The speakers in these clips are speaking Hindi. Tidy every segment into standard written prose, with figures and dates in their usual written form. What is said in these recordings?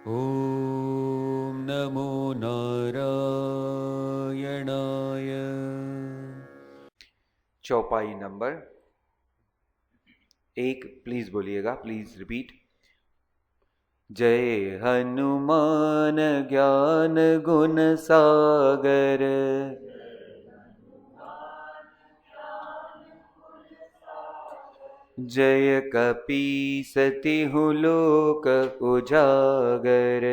ॐ नमो नारायणाय। चौपाई नंबर 1 प्लीज बोलिएगा, प्लीज रिपीट। जय हनुमान ज्ञान गुण सागर, जय कपीसतिहु लोक उजागर।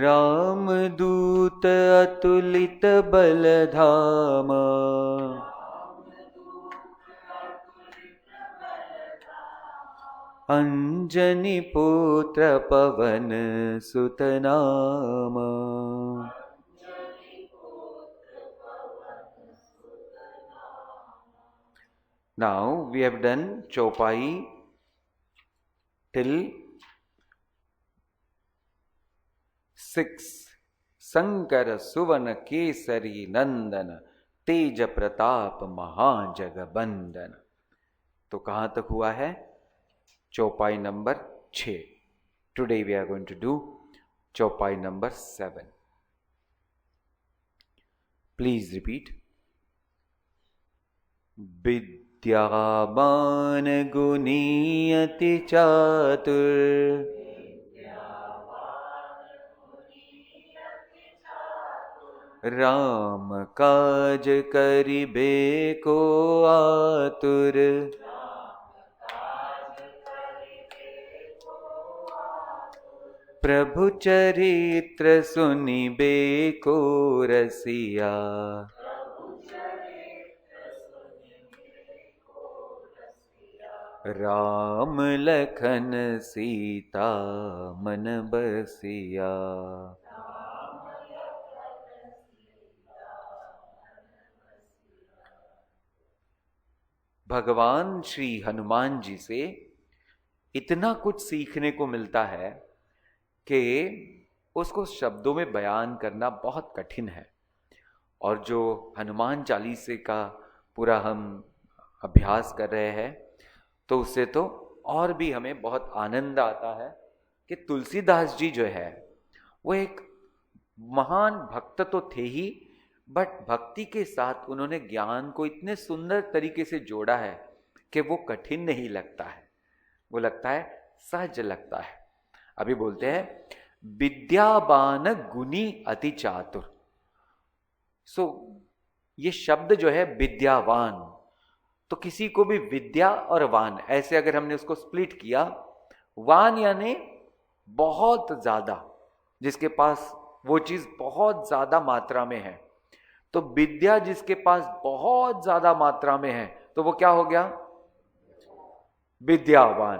रामदूत अतुलित बल धामा, अंजनी पुत्र पवन सुत नामा। Now we have done Chopai till 6. Shankar सुवन केसरी नंदन, तेज प्रताप महाजगबंदन। तो कहां तक हुआ है? चौपाई number 6। Today we are going to do chaupai number 7। Please repeat. विद्यावान गुणी अति चातुर, राम काज करिबे को आतुर। प्रभु चरित्र सुनिबे को रसिया, राम लखन सीता मन बसिया। भगवान श्री हनुमान जी से इतना कुछ सीखने को मिलता है कि उसको शब्दों में बयान करना बहुत कठिन है। और जो हनुमान चालीसे का पूरा हम अभ्यास कर रहे हैं तो उससे तो और भी हमें बहुत आनंद आता है कि तुलसीदास जी जो है वो एक महान भक्त तो थे ही, बट भक्ति के साथ उन्होंने ज्ञान को इतने सुंदर तरीके से जोड़ा है कि वो कठिन नहीं लगता है, वो लगता है सहज लगता है। अभी बोलते हैं विद्यावान गुणी अति चातुर। सो ये शब्द जो है विद्यावान, तो किसी को भी विद्या और वान ऐसे अगर हमने उसको स्प्लिट किया, वान यानी बहुत ज्यादा, जिसके पास वो चीज बहुत ज्यादा मात्रा में है, तो विद्या जिसके पास बहुत ज्यादा मात्रा में है तो वो क्या हो गया? विद्यावान।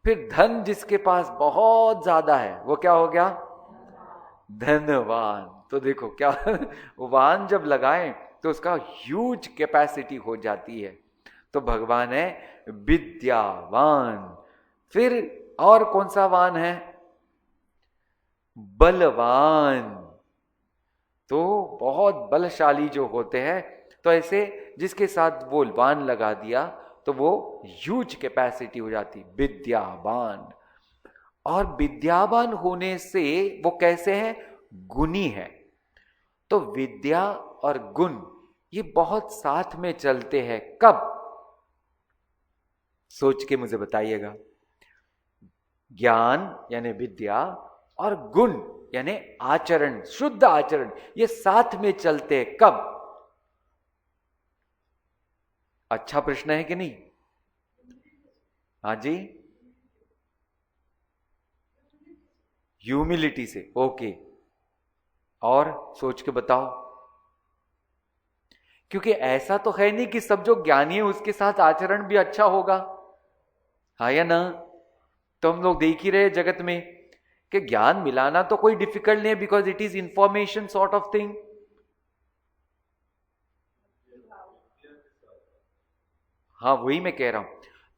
फिर धन जिसके पास बहुत ज्यादा है वो क्या हो गया? धनवान। तो देखो क्या वान जब लगाएं तो उसका ह्यूज कैपेसिटी हो जाती है। तो भगवान है विद्यावान। फिर और कौन सा वान है? बलवान। तो बहुत बलशाली जो होते हैं, तो ऐसे जिसके साथ वो वान लगा दिया तो वो ह्यूज कैपेसिटी हो जाती, विद्यावान। और विद्यावान होने से वो कैसे हैं? गुणी है। तो विद्या और गुण ये बहुत साथ में चलते हैं। कब? सोच के मुझे बताइएगा। ज्ञान यानी विद्या और गुण यानी आचरण, शुद्ध आचरण, ये साथ में चलते हैं। कब? अच्छा प्रश्न है कि नहीं? हाँ जी, ह्यूमिलिटी से। ओके, और सोच के बताओ। क्योंकि ऐसा तो है नहीं कि सब जो ज्ञानी है उसके साथ आचरण भी अच्छा होगा, हाँ या ना? तो हम लोग देख ही रहे जगत में कि ज्ञान मिलाना तो कोई डिफिकल्ट नहीं है, because it is information sort of thing. हाँ, वही मैं कह रहा हूं।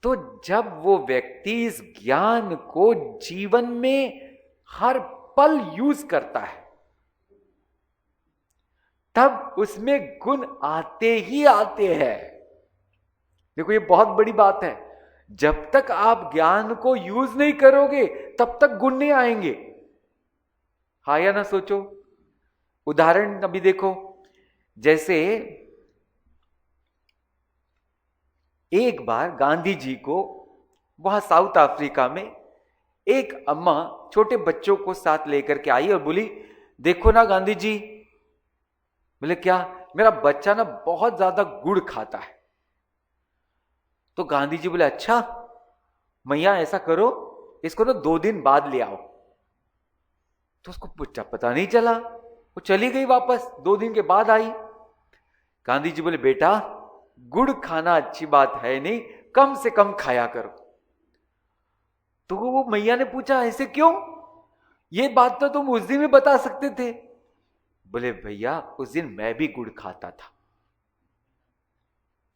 तो जब वो व्यक्ति इस ज्ञान को जीवन में हर पल यूज करता है तब उसमें गुण आते ही आते हैं। देखो ये बहुत बड़ी बात है। जब तक आप ज्ञान को यूज नहीं करोगे तब तक गुण नहीं आएंगे। हाँ या ना सोचो। उदाहरण अभी देखो, जैसे एक बार गांधी जी को वहां साउथ अफ्रीका में एक अम्मा छोटे बच्चों को साथ लेकर के आई और बोली, देखो ना गांधी जी। बोले क्या? मेरा बच्चा ना बहुत ज्यादा गुड़ खाता है। तो गांधी जी बोले, अच्छा मैया ऐसा करो, इसको ना 2 दिन बाद ले आओ। तो उसको पता नहीं चला, वो चली गई वापस, 2 दिन के बाद आई। गांधी जी बोले, बेटा गुड़ खाना अच्छी बात है नहीं, कम से कम खाया करो। तो वो मैया ने पूछा, ऐसे क्यों? ये बात तो तुम उस दिन भी बता सकते थे। बोले, भैया उस दिन मैं भी गुड़ खाता था,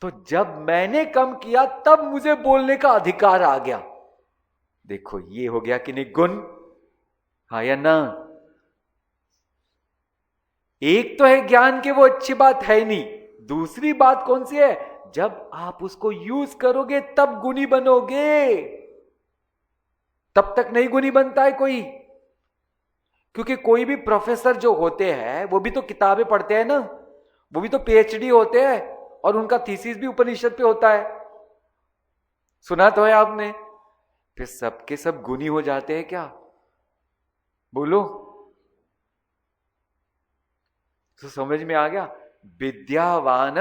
तो जब मैंने कम किया तब मुझे बोलने का अधिकार आ गया। देखो ये हो गया कि नहीं गुण? हाँ या ना? एक तो है ज्ञान के वो अच्छी बात है नहीं, दूसरी बात कौन सी है? जब आप उसको यूज करोगे तब गुणी बनोगे, तब तक नहीं गुणी बनता है कोई। क्योंकि कोई भी प्रोफेसर जो होते हैं वो भी तो किताबें पढ़ते हैं ना, वो भी तो पीएचडी होते हैं और उनका थीसिस भी उपनिषद पे होता है। सुना तो है आपने। फिर सबके सब गुणी हो जाते हैं क्या? बोलो। तो समझ में आ गया? विद्यावान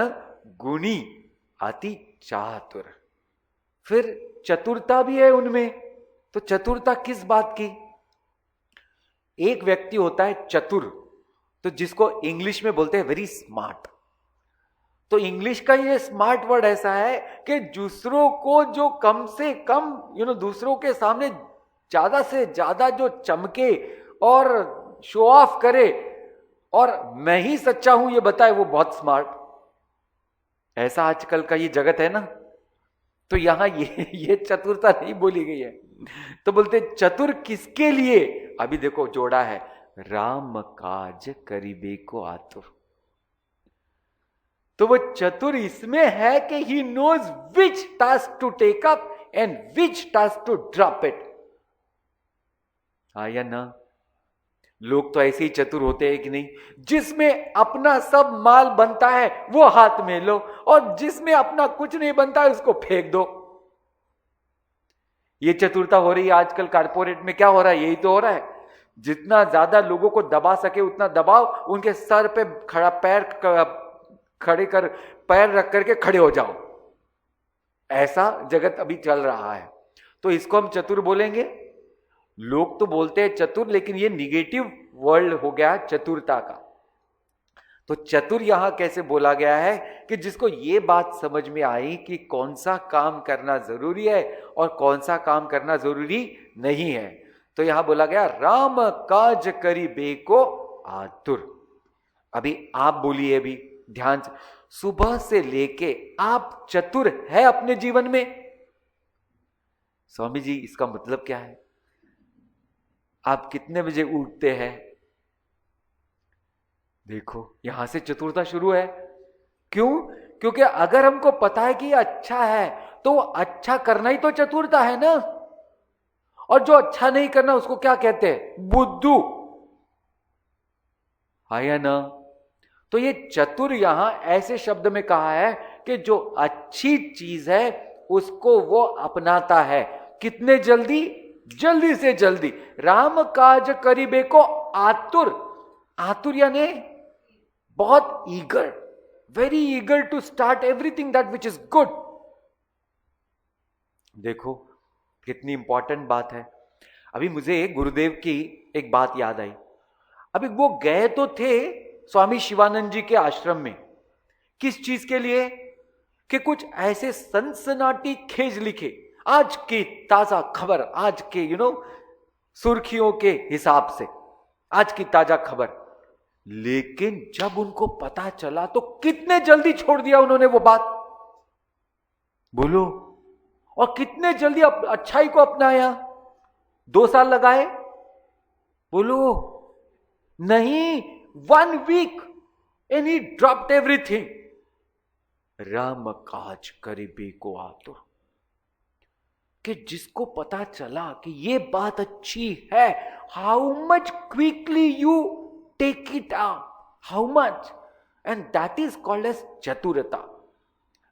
गुणी अति चातुर। फिर चतुरता भी है उनमें। तो चतुरता किस बात की? एक व्यक्ति होता है चतुर, तो जिसको इंग्लिश में बोलते हैं वेरी स्मार्ट। तो इंग्लिश का ये स्मार्ट वर्ड ऐसा है कि दूसरों को जो कम से कम दूसरों के सामने ज्यादा से ज्यादा जो चमके और शो ऑफ करे और मैं ही सच्चा हूं ये बताए, वो बहुत स्मार्ट। ऐसा आजकल का ये जगत है ना। तो यहां ये चतुरता नहीं बोली गई है। तो बोलते चतुर किसके लिए? अभी देखो जोड़ा है, राम काज करिबे को आतुर। तो वो चतुर इसमें है कि he knows which task to take up and which task to drop it. हाँ या ना? लोग तो ऐसे ही चतुर होते हैं कि नहीं, जिसमें अपना सब माल बनता है वो हाथ में लो, और जिसमें अपना कुछ नहीं बनता है उसको फेंक दो। ये चतुरता हो रही है आजकल कारपोरेट में। क्या हो रहा है? यही तो हो रहा है। जितना ज्यादा लोगों को दबा सके उतना दबाओ, उनके सर पे पैर रख करके खड़े हो जाओ। ऐसा जगत अभी चल रहा है। तो इसको हम चतुर बोलेंगे? लोग तो बोलते हैं चतुर, लेकिन ये निगेटिव वर्ड हो गया चतुरता का। तो चतुर यहां कैसे बोला गया है? कि जिसको ये बात समझ में आई कि कौन सा काम करना जरूरी है और कौन सा काम करना जरूरी नहीं है। तो यहां बोला गया राम काज करिबे को आतुर। अभी आप बोलिए, अभी ध्यान से, सुबह से लेके आप चतुर है अपने जीवन में? स्वामी जी इसका मतलब क्या है? आप कितने बजे उठते हैं? देखो यहां से चतुरता शुरू है। क्यों? क्योंकि अगर हमको पता है कि ये अच्छा है तो अच्छा करना ही तो चतुरता है ना। और जो अच्छा नहीं करना उसको क्या कहते हैं? बुद्धू। है या ना? तो ये चतुर यहां ऐसे शब्द में कहा है कि जो अच्छी चीज है उसको वो अपनाता है। कितने जल्दी? जल्दी से जल्दी। राम काज करिबे को आतुर। आतुर यानी बहुत eager, very eager to start everything that which is good. देखो कितनी इंपॉर्टेंट बात है। अभी मुझे गुरुदेव की एक बात याद आई। अभी वो गए तो थे स्वामी शिवानंद जी के आश्रम में। किस चीज के लिए? कि कुछ ऐसे सनसनाटी खेज लिखे, आज की ताजा खबर, आज के सुर्खियों के हिसाब से आज की ताजा खबर। लेकिन जब उनको पता चला तो कितने जल्दी छोड़ दिया उन्होंने वो बात। बोलो। और कितने जल्दी अच्छाई को अपनाया। 2 साल लगाए? बोलो नहीं, 1 week and he dropped everything. Ram काज करिबे को आतुर। कि जिसको पता चला कि ये बात अच्छी है, how much quickly you take it up, how much, and that is called as chaturta.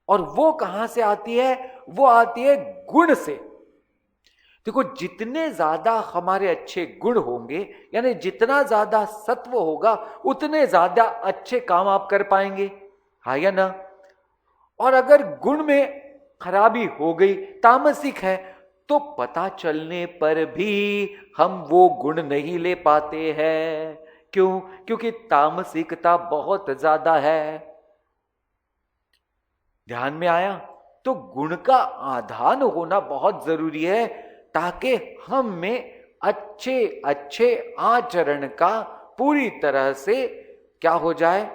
और वो कहां से आती है? वो आती है गुण से। देखो, जितने ज्यादा हमारे अच्छे गुण होंगे, यानी जितना ज्यादा सत्व होगा, उतने ज्यादा अच्छे काम आप कर पाएंगे, हाँ या ना? और अगर गुण में खराबी हो गई, तामसिक है, तो पता चलने पर भी हम वो गुण नहीं ले पाते हैं। क्यों? क्योंकि तामसिकता बहुत ज्यादा है। ध्यान में आया? तो गुण का आधान होना बहुत जरूरी है, ताकि हम में अच्छे अच्छे आचरण का पूरी तरह से क्या हो जाए?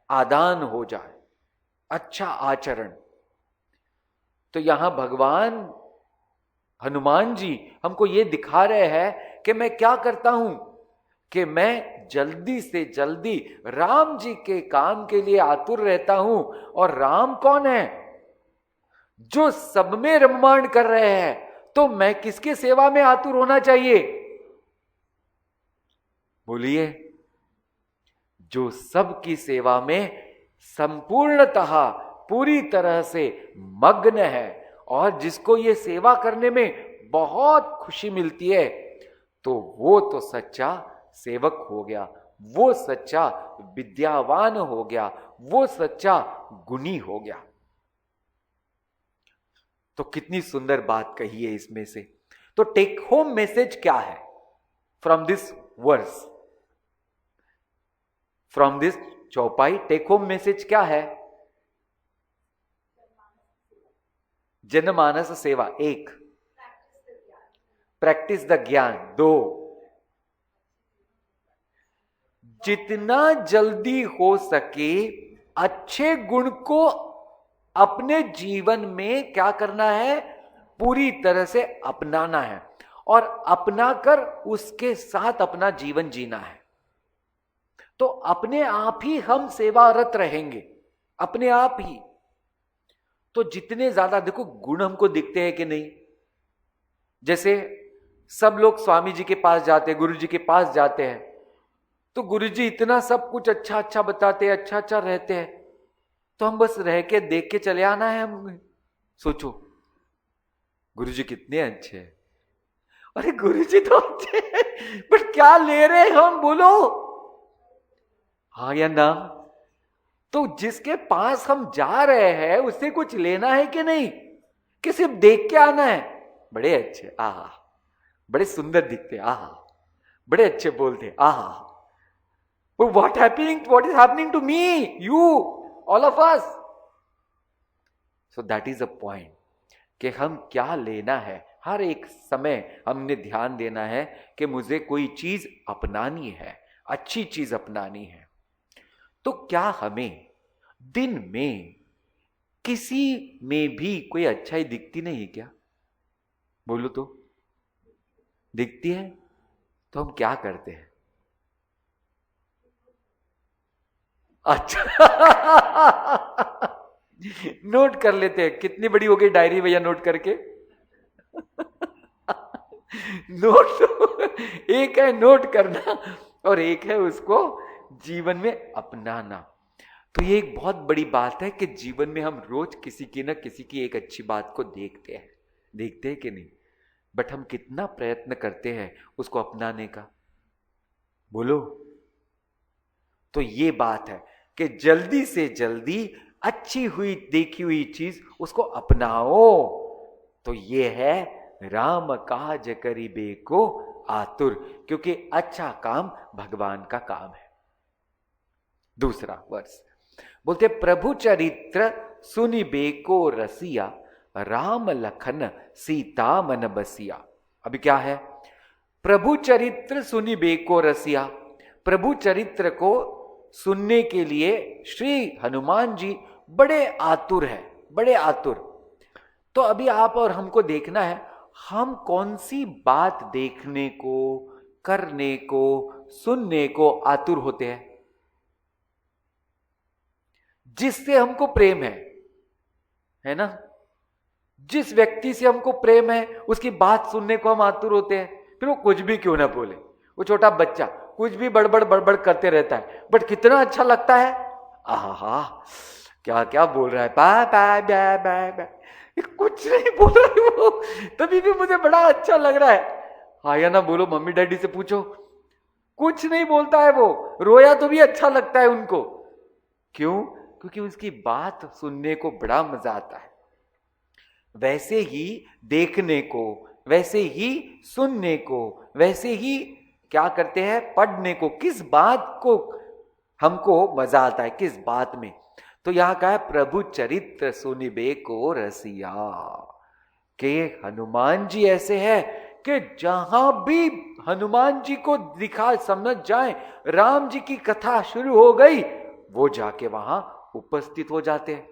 आदान हो जाए, अच्छा आचरण। तो यहां भगवान हनुमान जी हमको ये दिखा रहे हैं कि मैं क्या करता हूं, कि मैं जल्दी से जल्दी राम जी के काम के लिए आतुर रहता हूं। और राम कौन है? जो सब में रममाण कर रहे हैं। तो मैं किसके सेवा में आतुर होना चाहिए? बोलिए। जो सबकी सेवा में संपूर्णतः पूरी तरह से मग्न है, और जिसको ये सेवा करने में बहुत खुशी मिलती है, तो वो तो सच्चा सेवक हो गया, वो सच्चा विद्यावान हो गया, वो सच्चा गुणी हो गया। तो कितनी सुंदर बात कही है इसमें से। तो टेक होम मैसेज क्या है from this verse, from this chaupai? Take home message क्या है? जनमानस सेवा 1, प्रैक्टिस द ज्ञान 2, जितना जल्दी हो सके अच्छे गुण को अपने जीवन में क्या करना है? पूरी तरह से अपनाना है, और अपनाकर उसके साथ अपना जीवन जीना है। तो अपने आप ही हम सेवारत रहेंगे, अपने आप ही। तो जितने ज्यादा देखो गुण हमको दिखते हैं कि नहीं, जैसे सब लोग स्वामी जी के पास जाते हैं, गुरु जी के पास जाते हैं, तो गुरु जी इतना सब कुछ अच्छा अच्छा बताते हैं, अच्छा अच्छा रहते हैं, तो हम बस रह के देख के चले आना है। हम सोचो गुरु जी कितने अच्छे हैं, अरे गुरु जी तो अच्छे हैं, बट क्या ले रहे हैं हम? बोलो हाँ या ना? तो जिसके पास हम जा रहे हैं उससे कुछ लेना है कि नहीं, कि सिर्फ देख के आना है? बड़े अच्छे, आहा, बड़े सुंदर दिखते, आहा, बड़े अच्छे बोलते, आहा, but what is happening to me, you, all of us? So that is the point, कि हम क्या लेना है। हर एक समय हमने ध्यान देना है कि मुझे कोई चीज अपनानी है, अच्छी चीज अपनानी है। तो क्या हमें दिन में किसी में भी कोई अच्छाई दिखती नहीं क्या? बोलो तो दिखती है। तो हम क्या करते हैं? अच्छा नोट कर लेते हैं। कितनी बड़ी हो गई डायरी भैया नोट करके? नोट तो एक है नोट करना, और एक है उसको जीवन में अपनाना। तो ये एक बहुत बड़ी बात है कि जीवन में हम रोज किसी की ना किसी की एक अच्छी बात को देखते हैं कि नहीं, बट हम कितना प्रयत्न करते हैं उसको अपनाने का? बोलो। तो ये बात है कि जल्दी से जल्दी अच्छी हुई देखी हुई चीज उसको अपनाओ। तो ये है राम काज करिबे को आतुर, क्योंकि अच्छा काम भगवान का काम है। दूसरा वर्ष बोलते प्रभु चरित्र सुनिबे को रसिया, राम लखन सीता मन बसिया। अभी क्या है? प्रभु चरित्र सुनिबे को रसिया। प्रभु चरित्र को सुनने के लिए श्री हनुमान जी बड़े आतुर हैं, बड़े आतुर। तो अभी आप और हमको देखना है, हम कौन सी बात देखने को, करने को, सुनने को आतुर होते हैं, जिससे हमको प्रेम है ना? जिस व्यक्ति से हमको प्रेम है उसकी बात सुनने को हम आतुर होते हैं, फिर वो कुछ भी क्यों ना बोले। वो छोटा बच्चा कुछ भी बड़बड़ बड़बड़ करते रहता है, बट कितना अच्छा लगता है। आहा, क्या क्या बोल रहा है, bye bye bye bye bye, कुछ नहीं बोल रहा है वो, तभी भी मुझे बड़ा अच्छा लग रहा है। हाँ या ना बोलो, मम्मी डैडी से पूछो, कुछ नहीं बोलता है वो, रोया तो भी अच्छा लगता है उनको। क्यों? क्योंकि उसकी बात सुनने को बड़ा मजा आता है। वैसे ही देखने को, वैसे ही सुनने को, वैसे ही क्या करते हैं, पढ़ने को। किस बात को हमको मजा आता है, किस बात में? तो यहां कहा है प्रभु चरित्र सुनिबे को रसिया, के हनुमान जी ऐसे है कि जहां भी हनुमान जी को दिखा समझ जाए राम जी की कथा शुरू हो गई, वो जाके वहां उपस्थित हो जाते हैं।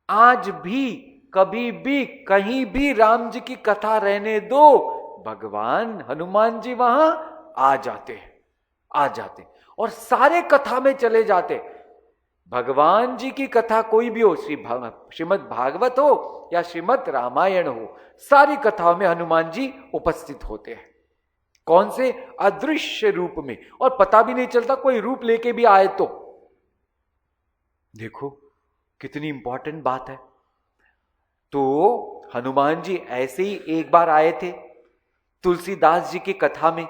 आज भी कभी भी कहीं भी राम जी की कथा रहने दो, भगवान हनुमान जी वहां आ जाते हैं, आ जाते और सारे कथा में चले जाते। भगवान जी की कथा कोई भी हो, श्रीमद् भागवत हो या श्रीमद् रामायण हो, सारी कथाओं में हनुमान जी उपस्थित होते हैं। कौन से? अदृश्य रूप में, और पता भी नहीं चलता कोई रूप लेके भी आए तो। देखो कितनी इंपॉर्टेंट बात है। तो हनुमान जी ऐसे ही एक बार आए थे तुलसीदास जी की कथा में,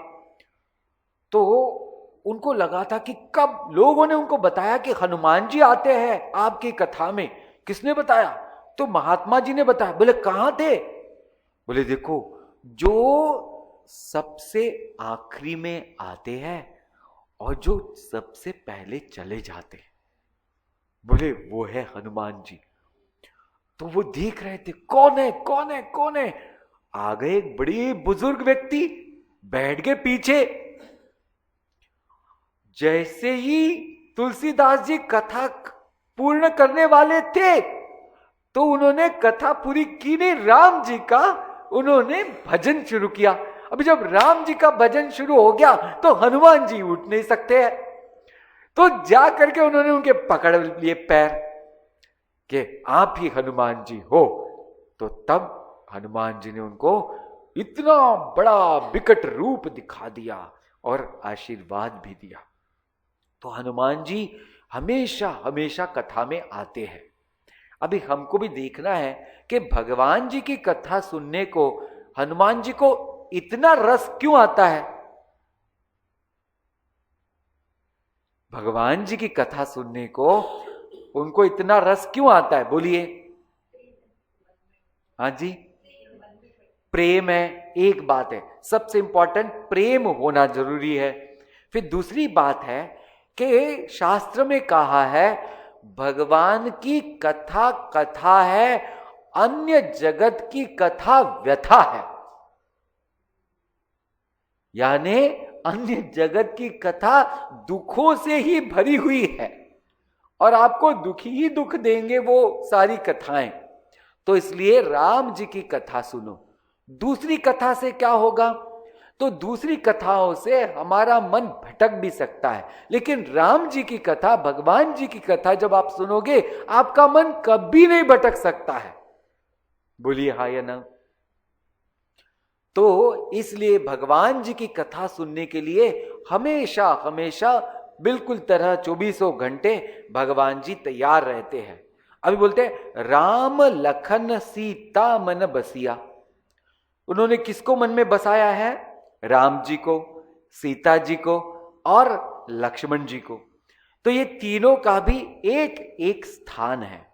तो उनको लगा था कि कब लोगों ने उनको बताया कि हनुमान जी आते हैं आपकी कथा में। किसने बताया? तो महात्मा जी ने बताया। बोले कहां थे? बोले देखो, जो सबसे आखिरी में आते हैं और जो सबसे पहले चले जाते हैं, बोले वो है हनुमान जी। तो वो देख रहे थे कौन है कौन है कौन है। आ गए एक बड़ी बुजुर्ग व्यक्ति, बैठ गए पीछे। जैसे ही तुलसीदास जी कथा पूर्ण करने वाले थे, तो उन्होंने कथा पूरी की नहीं, राम जी का उन्होंने भजन शुरू किया। अभी जब राम जी का भजन शुरू हो गया तो हनुमान जी उठ नहीं सकते हैं, तो जा करके उन्होंने उनके पकड़ लिए पैर कि आप ही हनुमान जी हो। तो तब हनुमान जी ने उनको इतना बड़ा विकट रूप दिखा दिया और आशीर्वाद भी दिया। तो हनुमान जी हमेशा हमेशा कथा में आते हैं। अभी हमको भी देखना है कि भगवान जी की कथा सुनने को हनुमान जी को इतना रस क्यों आता है। भगवान जी की कथा सुनने को उनको इतना रस क्यों आता है? बोलिए। हाँ जी, प्रेम है, एक बात है, सबसे इंपॉर्टेंट प्रेम होना जरूरी है। फिर दूसरी बात है कि शास्त्र में कहा है भगवान की कथा कथा है, अन्य जगत की कथा व्यथा है। यानी अन्य जगत की कथा दुखों से ही भरी हुई है और आपको दुखी ही दुख देंगे वो सारी कथाएं। तो इसलिए राम जी की कथा सुनो। दूसरी कथा से क्या होगा? तो दूसरी कथाओं से हमारा मन भटक भी सकता है, लेकिन राम जी की कथा, भगवान जी की कथा जब आप सुनोगे आपका मन कभी नहीं भटक सकता है। बोलिए हाँ या ना। तो इसलिए भगवान जी की कथा सुनने के लिए हमेशा हमेशा बिल्कुल तरह 24 घंटे भगवान जी तैयार रहते हैं। अभी बोलते हैं राम लखन सीता मन बसिया। उन्होंने किसको मन में बसाया है? राम जी को, सीता जी को और लक्ष्मण जी को। तो ये तीनों का भी एक एक स्थान है।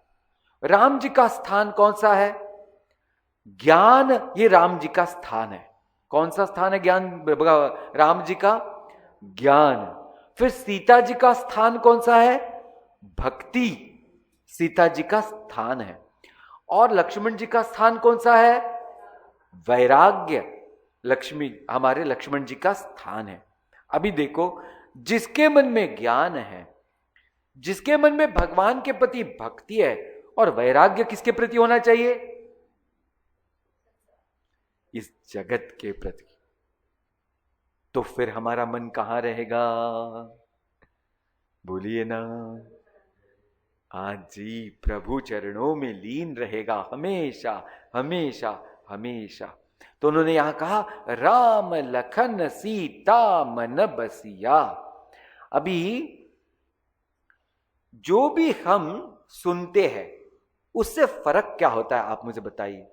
राम जी का स्थान कौन सा है? ज्ञान, ये राम जी का स्थान है। कौन सा स्थान है ज्ञान राम जी का? ज्ञान। फिर सीता जी का स्थान कौन सा है? भक्ति, सीता जी का स्थान है। और लक्ष्मण जी का स्थान कौन सा है? वैराग्य, हमारे लक्ष्मण जी का स्थान है। अभी देखो, जिसके मन में ज्ञान है, जिसके मन में भगवान के प्रति भक्ति है, और वैराग्य किसके प्रति होना चाहिए? इस जगत के प्रति। तो फिर हमारा मन कहां रहेगा? बोलिए ना। हाँ जी, प्रभु चरणों में लीन रहेगा हमेशा हमेशा हमेशा। तो उन्होंने यहां कहा राम लखन सीता मन बसिया। अभी जो भी हम सुनते हैं उससे फर्क क्या होता है, आप मुझे बताइए।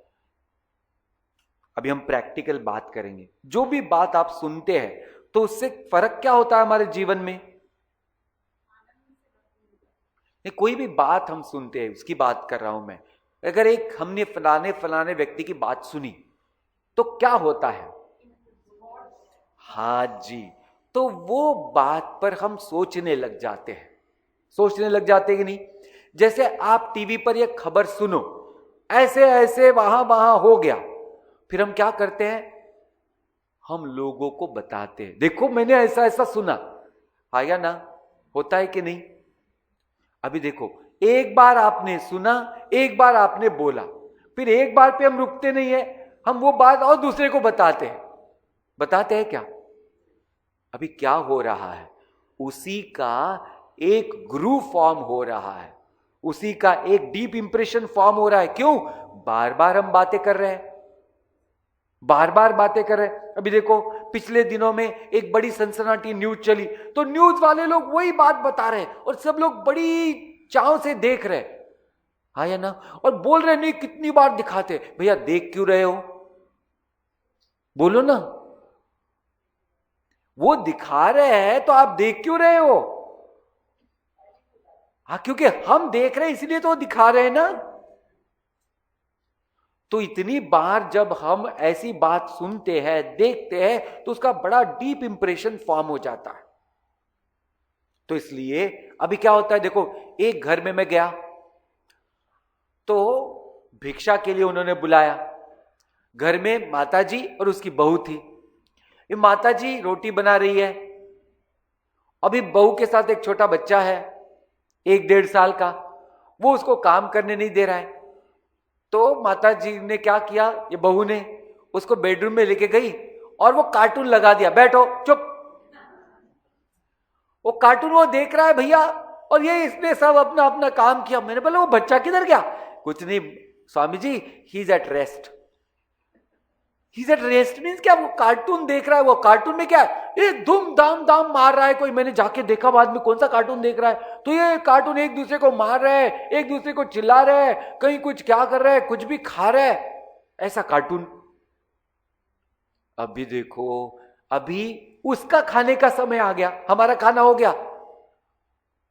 अभी हम प्रैक्टिकल बात करेंगे। जो भी बात आप सुनते हैं तो उससे फर्क क्या होता है हमारे जीवन में। कोई भी बात हम सुनते हैं उसकी बात कर रहा हूं मैं। अगर एक हमने फलाने फलाने व्यक्ति की बात सुनी तो क्या होता है। हाँ जी, तो वो बात पर हम सोचने लग जाते हैं। सोचने लग जाते हैं कि नहीं। जैसे आप टीवी पर ये खबर सुनो, ऐसे ऐसे वहां वहां हो गया, फिर हम क्या करते हैं, हम लोगों को बताते हैं, देखो मैंने ऐसा ऐसा सुना। आया ना, होता है कि नहीं। अभी देखो, एक बार आपने सुना, एक बार आपने बोला, फिर एक बार पे हम रुकते नहीं है, हम वो बात और दूसरे को बताते हैं। बताते हैं क्या। अभी क्या हो रहा है, उसी का एक ग्रूव फॉर्म हो रहा है, उसी का एक डीप इंप्रेशन फॉर्म हो रहा है। क्यों, बार बार हम बातें कर रहे हैं, बार बार बातें कर रहे हैं। अभी देखो, पिछले दिनों में एक बड़ी सनसनाटी न्यूज चली, तो न्यूज वाले लोग वही बात बता रहे हैं और सब लोग बड़ी चाव से देख रहे हैं। हाँ या ना। और बोल रहे नहीं, कितनी बार दिखाते, भैया देख क्यों रहे हो, बोलो ना। वो दिखा रहे हैं तो आप देख क्यों रहे हो। हाँ, क्योंकि हम देख रहे हैं इसलिए तो दिखा रहे हैं ना। तो इतनी बार जब हम ऐसी बात सुनते हैं, देखते हैं, तो उसका बड़ा डीप इंप्रेशन फॉर्म हो जाता है। तो इसलिए अभी क्या होता है, देखो एक घर में मैं गया तो भिक्षा के लिए उन्होंने बुलाया। घर में माताजी और उसकी बहू थी। ये माताजी रोटी बना रही है, अभी बहू के साथ एक छोटा बच्चा है 1-1.5 साल का, वो उसको काम करने नहीं दे रहा है। तो माताजी ने क्या किया, ये बहू ने उसको बेडरूम में लेके गई और वो कार्टून लगा दिया, बैठो चुप। वो कार्टून वो देख रहा है भैया, और ये इसने सब अपना अपना काम किया। मैंने बोला वो बच्चा किधर गया। कुछ नहीं Swami ji, he is at rest. He is at rest means क्या, वो कार्टून देख रहा है। वो कार्टून में क्या है, ये धूम धाम धाम मार रहा है कोई। मैंने जाके देखा बाद में कौन सा कार्टून देख रहा है, तो ये कार्टून एक दूसरे को मार रहा है, एक दूसरे को चिल्ला रहा है, कहीं कुछ क्या कर रहा है, कुछ भी खा रहा है, ऐसा कार्टून। अभी देखो, अभी उसका खाने का समय आ गया, हमारा खाना हो गया।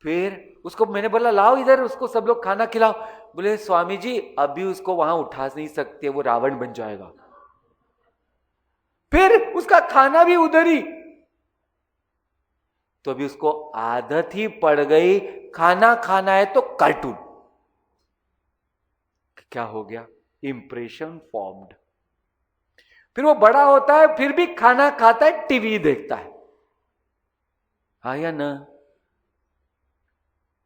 फिर उसको मैंने बोला लाओ इधर, उसको सब लोग खाना खिलाओ। बोले स्वामी जी अभी उसको वहां उठा नहीं सकते, वो रावण बन जाएगा। फिर उसका खाना भी उधर ही। तो अभी उसको आदत ही पड़ गई, खाना खाना है तो कार्टून। क्या हो गया, इंप्रेशन फॉर्म्ड। फिर वो बड़ा होता है, फिर भी खाना खाता है, टीवी देखता है। हाँ या ना।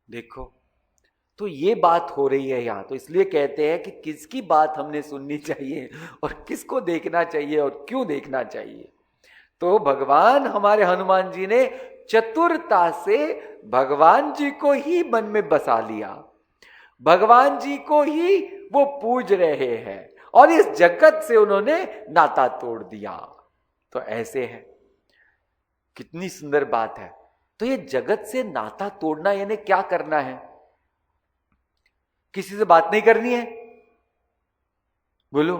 देखो, तो ये बात हो रही है यहां। तो इसलिए कहते हैं कि किसकी बात हमने सुननी चाहिए और किसको देखना चाहिए और क्यों देखना चाहिए। तो भगवान हमारे हनुमान जी ने चतुरता से भगवान जी को ही मन में बसा लिया, भगवान जी को ही वो पूज रहे हैं और इस जगत से उन्होंने नाता तोड़ दिया। तो ऐसे है, कितनी सुंदर बात है। तो ये जगत से नाता तोड़ना यानी क्या करना है, किसी से बात नहीं करनी है, बोलो।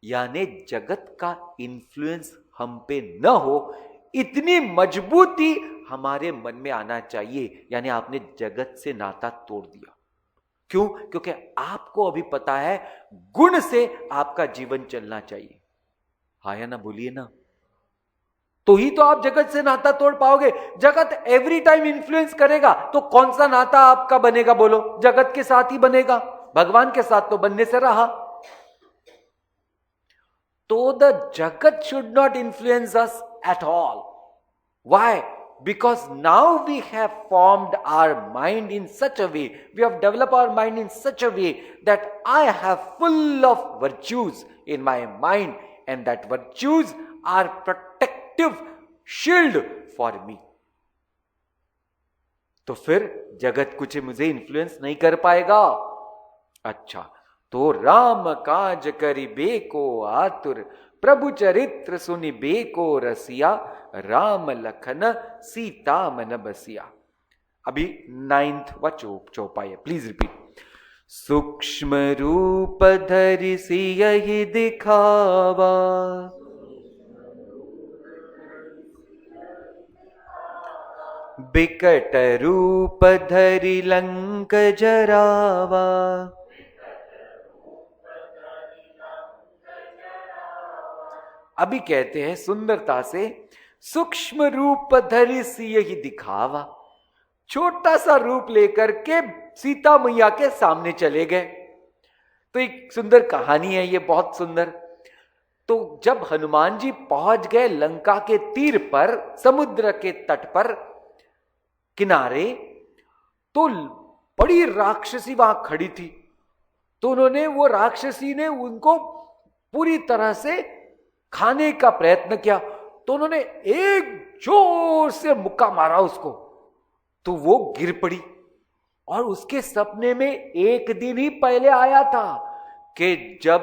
यानी जगत का इन्फ्लुएंस हम पे न हो, इतनी मजबूती हमारे मन में आना चाहिए। यानी आपने जगत से नाता तोड़ दिया। क्यों, क्योंकि आपको अभी पता है गुण से आपका जीवन चलना चाहिए। हाँ या ना, बोलिए ना। तो ही तो आप जगत से नाता तोड़ पाओगे। जगत एवरी टाइम इन्फ्लुएंस करेगा तो कौन सा नाता आपका बनेगा, बोलो। जगत के साथ ही बनेगा, भगवान के साथ तो बनने से रहा। तो द जगत should not influence us at all. Why? Because now we have formed our mind in such a way, we have developed our mind in such a way that I have full of virtues in my mind, and that virtues are protective shield for me. तो फिर जगत कुछ मुझे इन्फ्लुएंस नहीं कर पाएगा। अच्छा, तो राम काज करी बेको आतुर, प्रभु चरित्र सुनि बेको रसिया, राम लखन सीता मन बसिया। अभी 9th व चौपाई है, प्लीज रिपीट। सूक्ष्म रूप धरि सियहि दिखावा, बिकट रूप धरि लंक जरावा, अभी कहते हैं सुंदरता से, सूक्ष्म रूप धरि सियहि दिखावा, छोटा सा रूप लेकर के सीता मैया के सामने चले गए। तो एक सुंदर कहानी है ये, बहुत सुंदर। तो जब हनुमान जी पहुंच गए लंका के तीर पर, समुद्र के तट पर किनारे, तो बड़ी राक्षसी वहां खड़ी थी। तो उन्होंने, वो राक्षसी ने उनको पूरी तरह से खाने का प्रयत्न किया। तो उन्होंने एक जोर से मुक्का मारा उसको, तो वो गिर पड़ी। और उसके सपने में एक दिन ही पहले आया था कि जब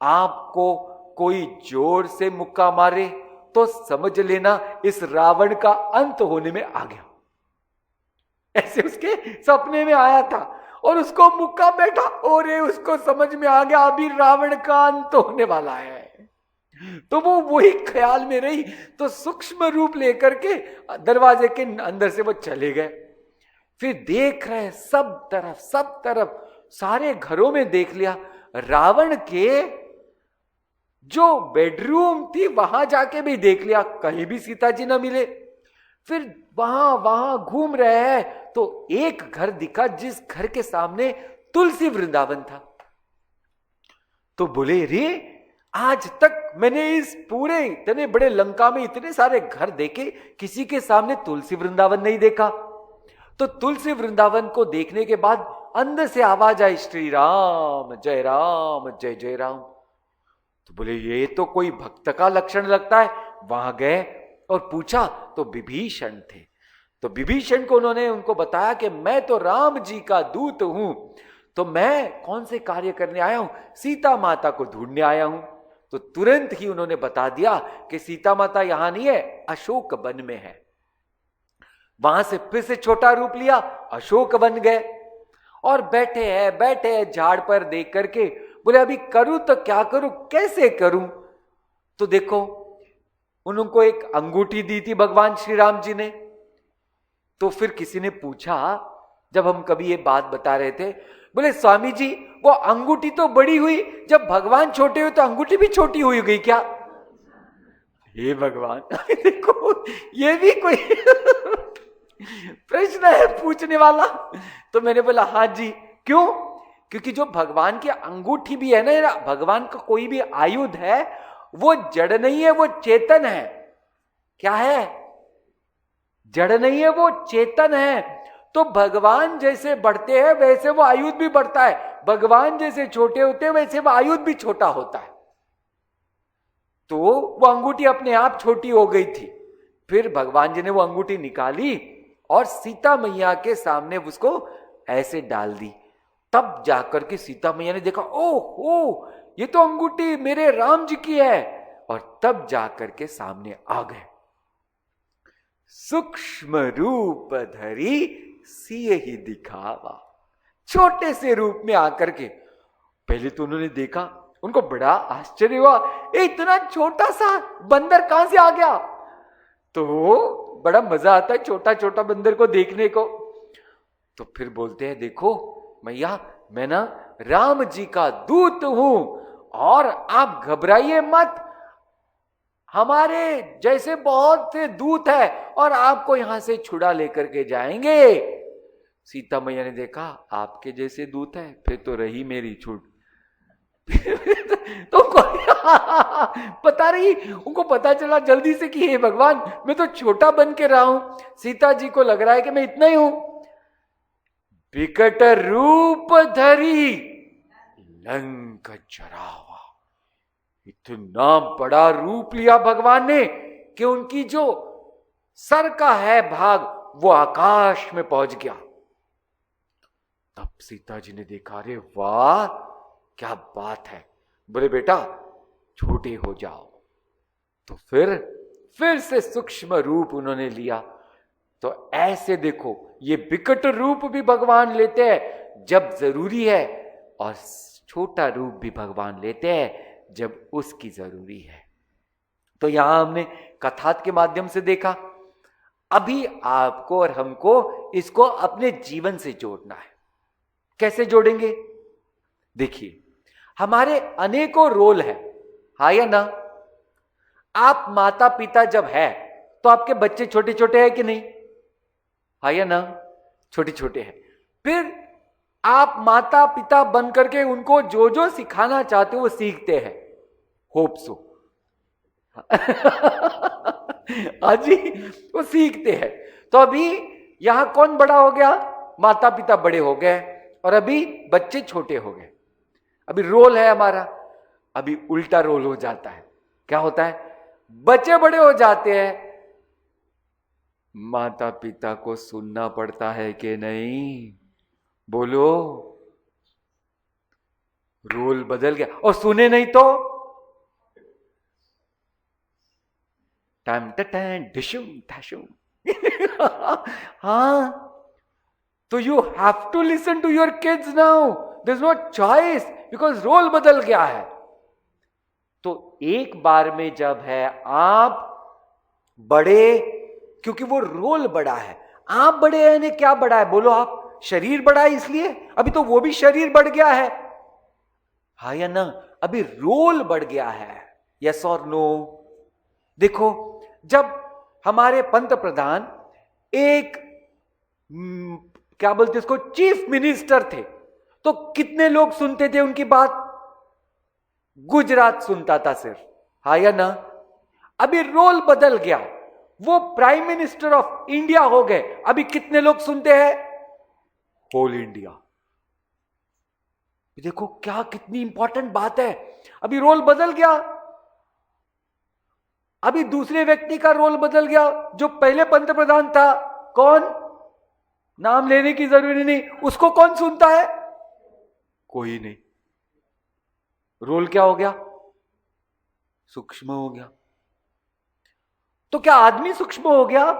आपको कोई जोर से मुक्का मारे तो समझ लेना इस रावण का अंत होने में आ गया। ऐसे उसके सपने में आया था और उसको मुक्का बैठा, और उसको समझ में आ गया अभी रावण का अंत होने वाला है। तो वो वही ख्याल में रही, तो सूक्ष्म रूप लेकर के दरवाजे के अंदर से वो चले गए। फिर देख रहे सब तरफ सारे घरों में देख लिया, रावण के जो बेडरूम थी वहां जाके भी देख लिया, कहीं भी सीता जी ना मिले। फिर वहां घूम रहे हैं तो एक घर दिखा, जिस घर के सामने तुलसी वृंदावन था। तो बोले, रे आज तक मैंने इस पूरे इतने बड़े लंका में इतने सारे घर देखे, किसी के सामने तुलसी वृंदावन नहीं देखा। तो तुलसी वृंदावन को देखने के बाद अंदर से आवाज आई, श्री राम जय जय राम। तो बोले, ये तो कोई भक्त का लक्षण लगता है। वहां गए और पूछा तो विभीषण थे। तो विभीषण को उनको बताया कि मैं तो राम जी का दूत हूं, तो मैं कौन से कार्य करने आया हूं, सीता माता को ढूंढने आया हूं। तो तुरंत ही उन्होंने बता दिया कि सीता माता यहां नहीं है, अशोक वन में है। वहां से फिर से छोटा रूप लिया, अशोक वन गए और बैठे हैं झाड़ पर देख करके। बोले, अभी करूं तो क्या करूं, कैसे करूं। तो देखो, उनको एक अंगूठी दी थी भगवान श्री राम जी ने। तो फिर किसी ने पूछा, जब हम कभी ये बात बता रहे थे, बोले, स्वामी जी वो अंगूठी तो बड़ी हुई, जब भगवान छोटे हुए तो अंगूठी भी छोटी हुई गई क्या। हे भगवान देखो, ये भी कोई प्रश्न है पूछने वाला। तो मैंने बोला, हाँ जी, क्यों? क्योंकि जो भगवान की अंगूठी भी है ना, भगवान का कोई भी आयुध है, वो जड़ नहीं है, वो चेतन है। क्या है? जड़ नहीं है, वो चेतन है। तो भगवान जैसे बढ़ते हैं वैसे वो आयुध भी बढ़ता है, भगवान जैसे छोटे होते हैं वैसे वो आयुध भी छोटा होता है। तो वो अंगूठी अपने आप छोटी हो गई थी। फिर भगवान जी ने वो अंगूठी निकाली और सीता मैया के सामने उसको ऐसे डाल दी। तब जाकर के सीता मैया ने देखा, ओह ये तो अंगूठी मेरे राम जी की है। और तब जाकर के सामने आ गए। सूक्ष्म रूप धरी सियहि दिखावा, छोटे से रूप में आकर के। पहले तो उन्होंने देखा, उनको बड़ा आश्चर्य हुआ, इतना छोटा सा बंदर कहां से आ गया। तो बड़ा मजा आता है छोटा छोटा बंदर को देखने को। तो फिर बोलते हैं, देखो मैया, मैं ना राम जी का दूत हूं और आप घबराइए मत, हमारे जैसे बहुत से दूत है और आपको यहां से छुड़ा लेकर के जाएंगे। सीता मैया ने देखा, आपके जैसे दूत है, फिर तो रही मेरी छूट। तो पता रही, उनको पता चला जल्दी से कि हे भगवान, मैं तो छोटा बन के रहा हूं, सीता जी को लग रहा है कि मैं इतना ही हूं। विकट रूप धरी लंक जरावा, इतना बड़ा रूप लिया भगवान ने कि उनकी जो सर का है भाग वो आकाश में पहुंच गया। तब सीता जी ने देखा, अरे वाह क्या बात है, बोले बेटा छोटे हो जाओ। तो फिर से सूक्ष्म रूप उन्होंने लिया। तो ऐसे देखो, ये विकट रूप भी भगवान लेते हैं जब जरूरी है, और छोटा रूप भी भगवान लेते हैं जब उसकी जरूरी है। तो यहां हमने कथात के माध्यम से देखा। अभी आपको और हमको इसको अपने जीवन से जोड़ना है। कैसे जोड़ेंगे? देखिए, हमारे अनेकों रोल है, हा या ना? आप माता पिता जब है तो आपके बच्चे छोटे छोटे हैं कि नहीं? हा या ना? छोटे छोटे हैं। फिर आप माता पिता बन करके उनको जो जो सिखाना चाहते हो वो सीखते हैं, होप सो। जी, वो सीखते हैं। तो अभी यहां कौन बड़ा हो गया? माता पिता बड़े हो गए और अभी बच्चे छोटे हो गए। अभी रोल है हमारा, अभी उल्टा रोल हो जाता है। क्या होता है? बच्चे बड़े हो जाते हैं, माता पिता को सुनना पड़ता है कि नहीं? बोलो, रोल बदल गया। और सुने नहीं तो टाइम डिशुम ठशुम। हाँ, तो you have to listen to your kids now, there is no choice, because role बदल गया है। तो एक बार में जब है आप बड़े, क्योंकि वो रोल बड़ा है, आप बड़े हैं ने क्या बड़ा है? बोलो आप, शरीर बड़ा है इसलिए? अभी तो वो भी शरीर बढ़ गया है, हाँ या ना? अभी रोल बढ़ गया है, यस और नो? देखो, जब हमारे पंत प्रधान एक क्या बोलते इसको, चीफ मिनिस्टर थे, तो कितने लोग सुनते थे उनकी बात? गुजरात सुनता था सिर्फ, हाँ या ना? अभी रोल बदल गया, वो प्राइम मिनिस्टर ऑफ इंडिया हो गए, अभी कितने लोग सुनते हैं? Whole India. देखो क्या, कितनी इंपॉर्टेंट बात है। अभी रोल बदल गया, अभी दूसरे व्यक्ति का रोल बदल गया। जो पहले पंत प्रधान था, कौन? नाम लेने की जरूरी नहीं, उसको कौन सुनता है? कोई नहीं। रोल क्या हो गया? सूक्ष्म हो गया। तो क्या आदमी सूक्ष्म हो गया?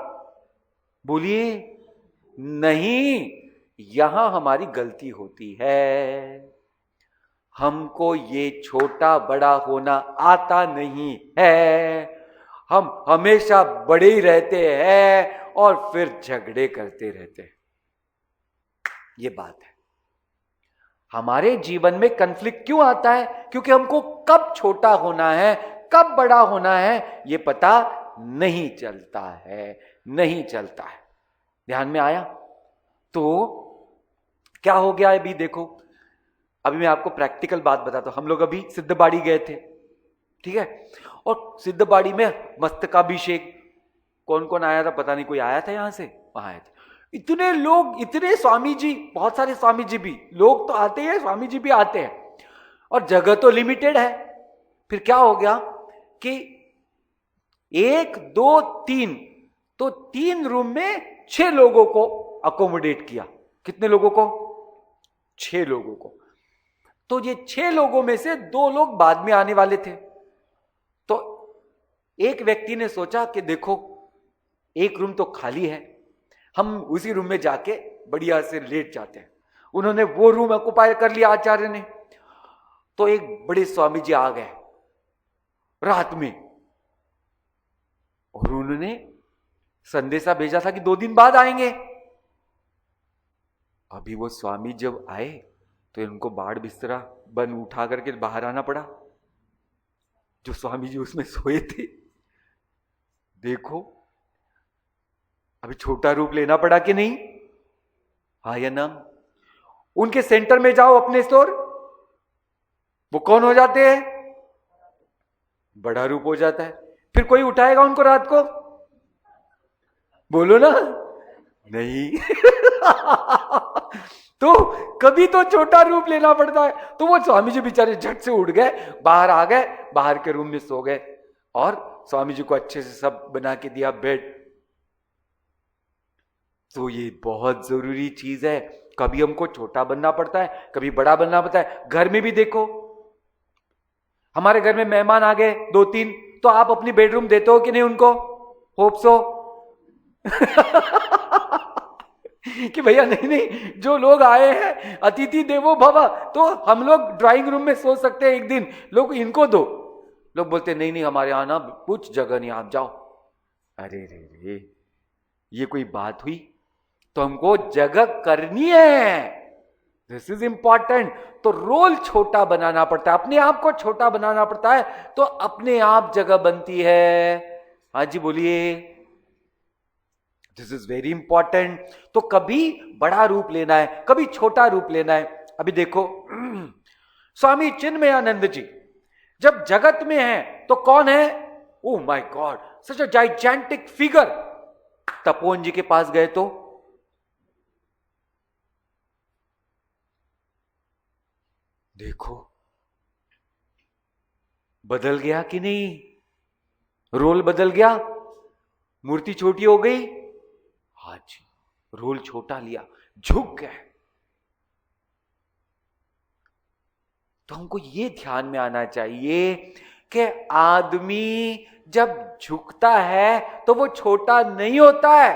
बोलिए नहीं, यहां हमारी गलती होती है। हमको ये छोटा बड़ा होना आता नहीं है, हम हमेशा बड़े ही रहते हैं और फिर झगड़े करते रहते हैं। ये बात है। हमारे जीवन में कन्फ्लिक्ट क्यों आता है? क्योंकि हमको कब छोटा होना है, कब बड़ा होना है, ये पता नहीं चलता है, नहीं चलता है। ध्यान में आया? तो क्या हो गया अभी देखो, अभी मैं आपको प्रैक्टिकल बात बताता हूं। हम लोग अभी सिद्धबाड़ी गए थे, ठीक है? और सिद्धबाड़ी में मस्तकाभिषेक, कौन कौन आया था पता नहीं, कोई आया था यहां से? वहां आए थे इतने लोग, इतने स्वामी जी, बहुत सारे स्वामी जी भी, लोग तो आते हैं, स्वामी जी भी आते हैं, और जगह तो लिमिटेड है। फिर क्या हो गया कि 1 2 3, तो 3 रूम में 6 लोगों को अकोमोडेट किया। कितने लोगों को? 6 लोगों को। तो ये 6 लोगों में से 2 लोग बाद में आने वाले थे। तो एक व्यक्ति ने सोचा कि देखो, एक रूम तो खाली है, हम उसी रूम में जाके बढ़िया से लेट जाते हैं। उन्होंने वो रूम ऑक्युपाई कर लिया आचार्य ने। तो एक बड़े स्वामी जी आ गए रात में, और उन्होंने संदेशा भेजा था कि 2 दिन बाद आएंगे। अभी वो स्वामी जब आए तो इनको बाड़ बिस्तरा बन उठा करके बाहर आना पड़ा। जो स्वामी जी उसमें सोए थे, देखो अभी छोटा रूप लेना पड़ा कि नहीं? हाँ या ना? उनके सेंटर में जाओ अपने स्टोर, वो कौन हो जाते हैं? बड़ा रूप हो जाता है। फिर कोई उठाएगा उनको रात को? बोलो ना, नहीं। तो कभी तो छोटा रूप लेना पड़ता है। तो वो स्वामी जी बेचारे झट से उठ गए, बाहर आ गए, बाहर के रूम में सो गए, और स्वामी जी को अच्छे से सब बना के दिया बेड। तो ये बहुत जरूरी चीज है। कभी हमको छोटा बनना पड़ता है, कभी बड़ा बनना पड़ता है। घर में भी देखो, हमारे घर में मेहमान आ गए 2-3, तो आप अपनी बेडरूम देते हो कि नहीं उनको? होप सो कि भैया नहीं नहीं, जो लोग आए हैं अतिथि देवो भव, तो हम लोग ड्राइंग रूम में सोच सकते हैं एक दिन, लोग इनको दो। लोग बोलते नहीं नहीं, हमारे यहां ना कुछ जगह नहीं, आप जाओ। अरे रे रे, ये कोई बात हुई? तो हमको जगह करनी है, दिस इज इंपॉर्टेंट। तो रोल छोटा बनाना पड़ता है, अपने आप को छोटा बनाना पड़ता है, तो अपने आप जगह बनती है। हाँ जी बोलिए, दिस इज वेरी इंपॉर्टेंट। तो कभी बड़ा रूप लेना है, कभी छोटा रूप लेना है। अभी देखो स्वामी चिन्मयानंद जी जब जगत में है तो कौन है? Oh my God, such a gigantic figure. Tapovan ji के पास गए तो देखो बदल गया कि नहीं? रोल बदल गया, मूर्ति छोटी हो गई। हाँ जी, रोल छोटा लिया, झुक गए। तो हमको ये ध्यान में आना चाहिए कि आदमी जब झुकता है तो वो छोटा नहीं होता है,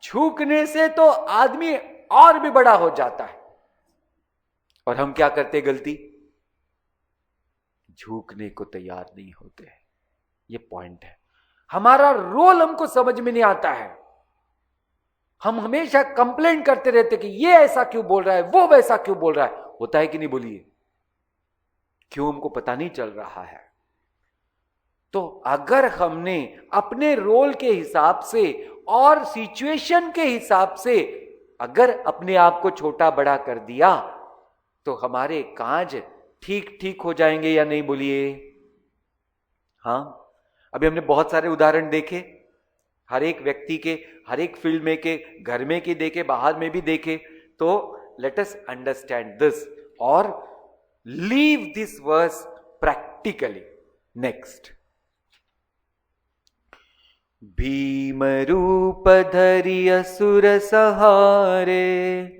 झुकने से तो आदमी और भी बड़ा हो जाता है। और हम क्या करते गलती? झुकने को तैयार नहीं होते। ये पॉइंट है, हमारा रोल हमको समझ में नहीं आता है। हम हमेशा कंप्लेन करते रहते कि ये ऐसा क्यों बोल रहा है, वो वैसा क्यों बोल रहा है। होता है कि नहीं बोलिए? क्यों? हमको पता नहीं चल रहा है। तो अगर हमने अपने रोल के हिसाब से और सिचुएशन के हिसाब से अगर अपने आप को छोटा बड़ा कर दिया तो हमारे काज ठीक ठीक हो जाएंगे या नहीं बोलिए? हाँ, अभी हमने बहुत सारे उदाहरण देखे, हर एक व्यक्ति के, हर एक फील्ड में के, घर में के देखे, बाहर में भी देखे। तो लेट अस अंडरस्टैंड दिस और leave this verse practically. Next, भीम रूप धरि असुर सहारे,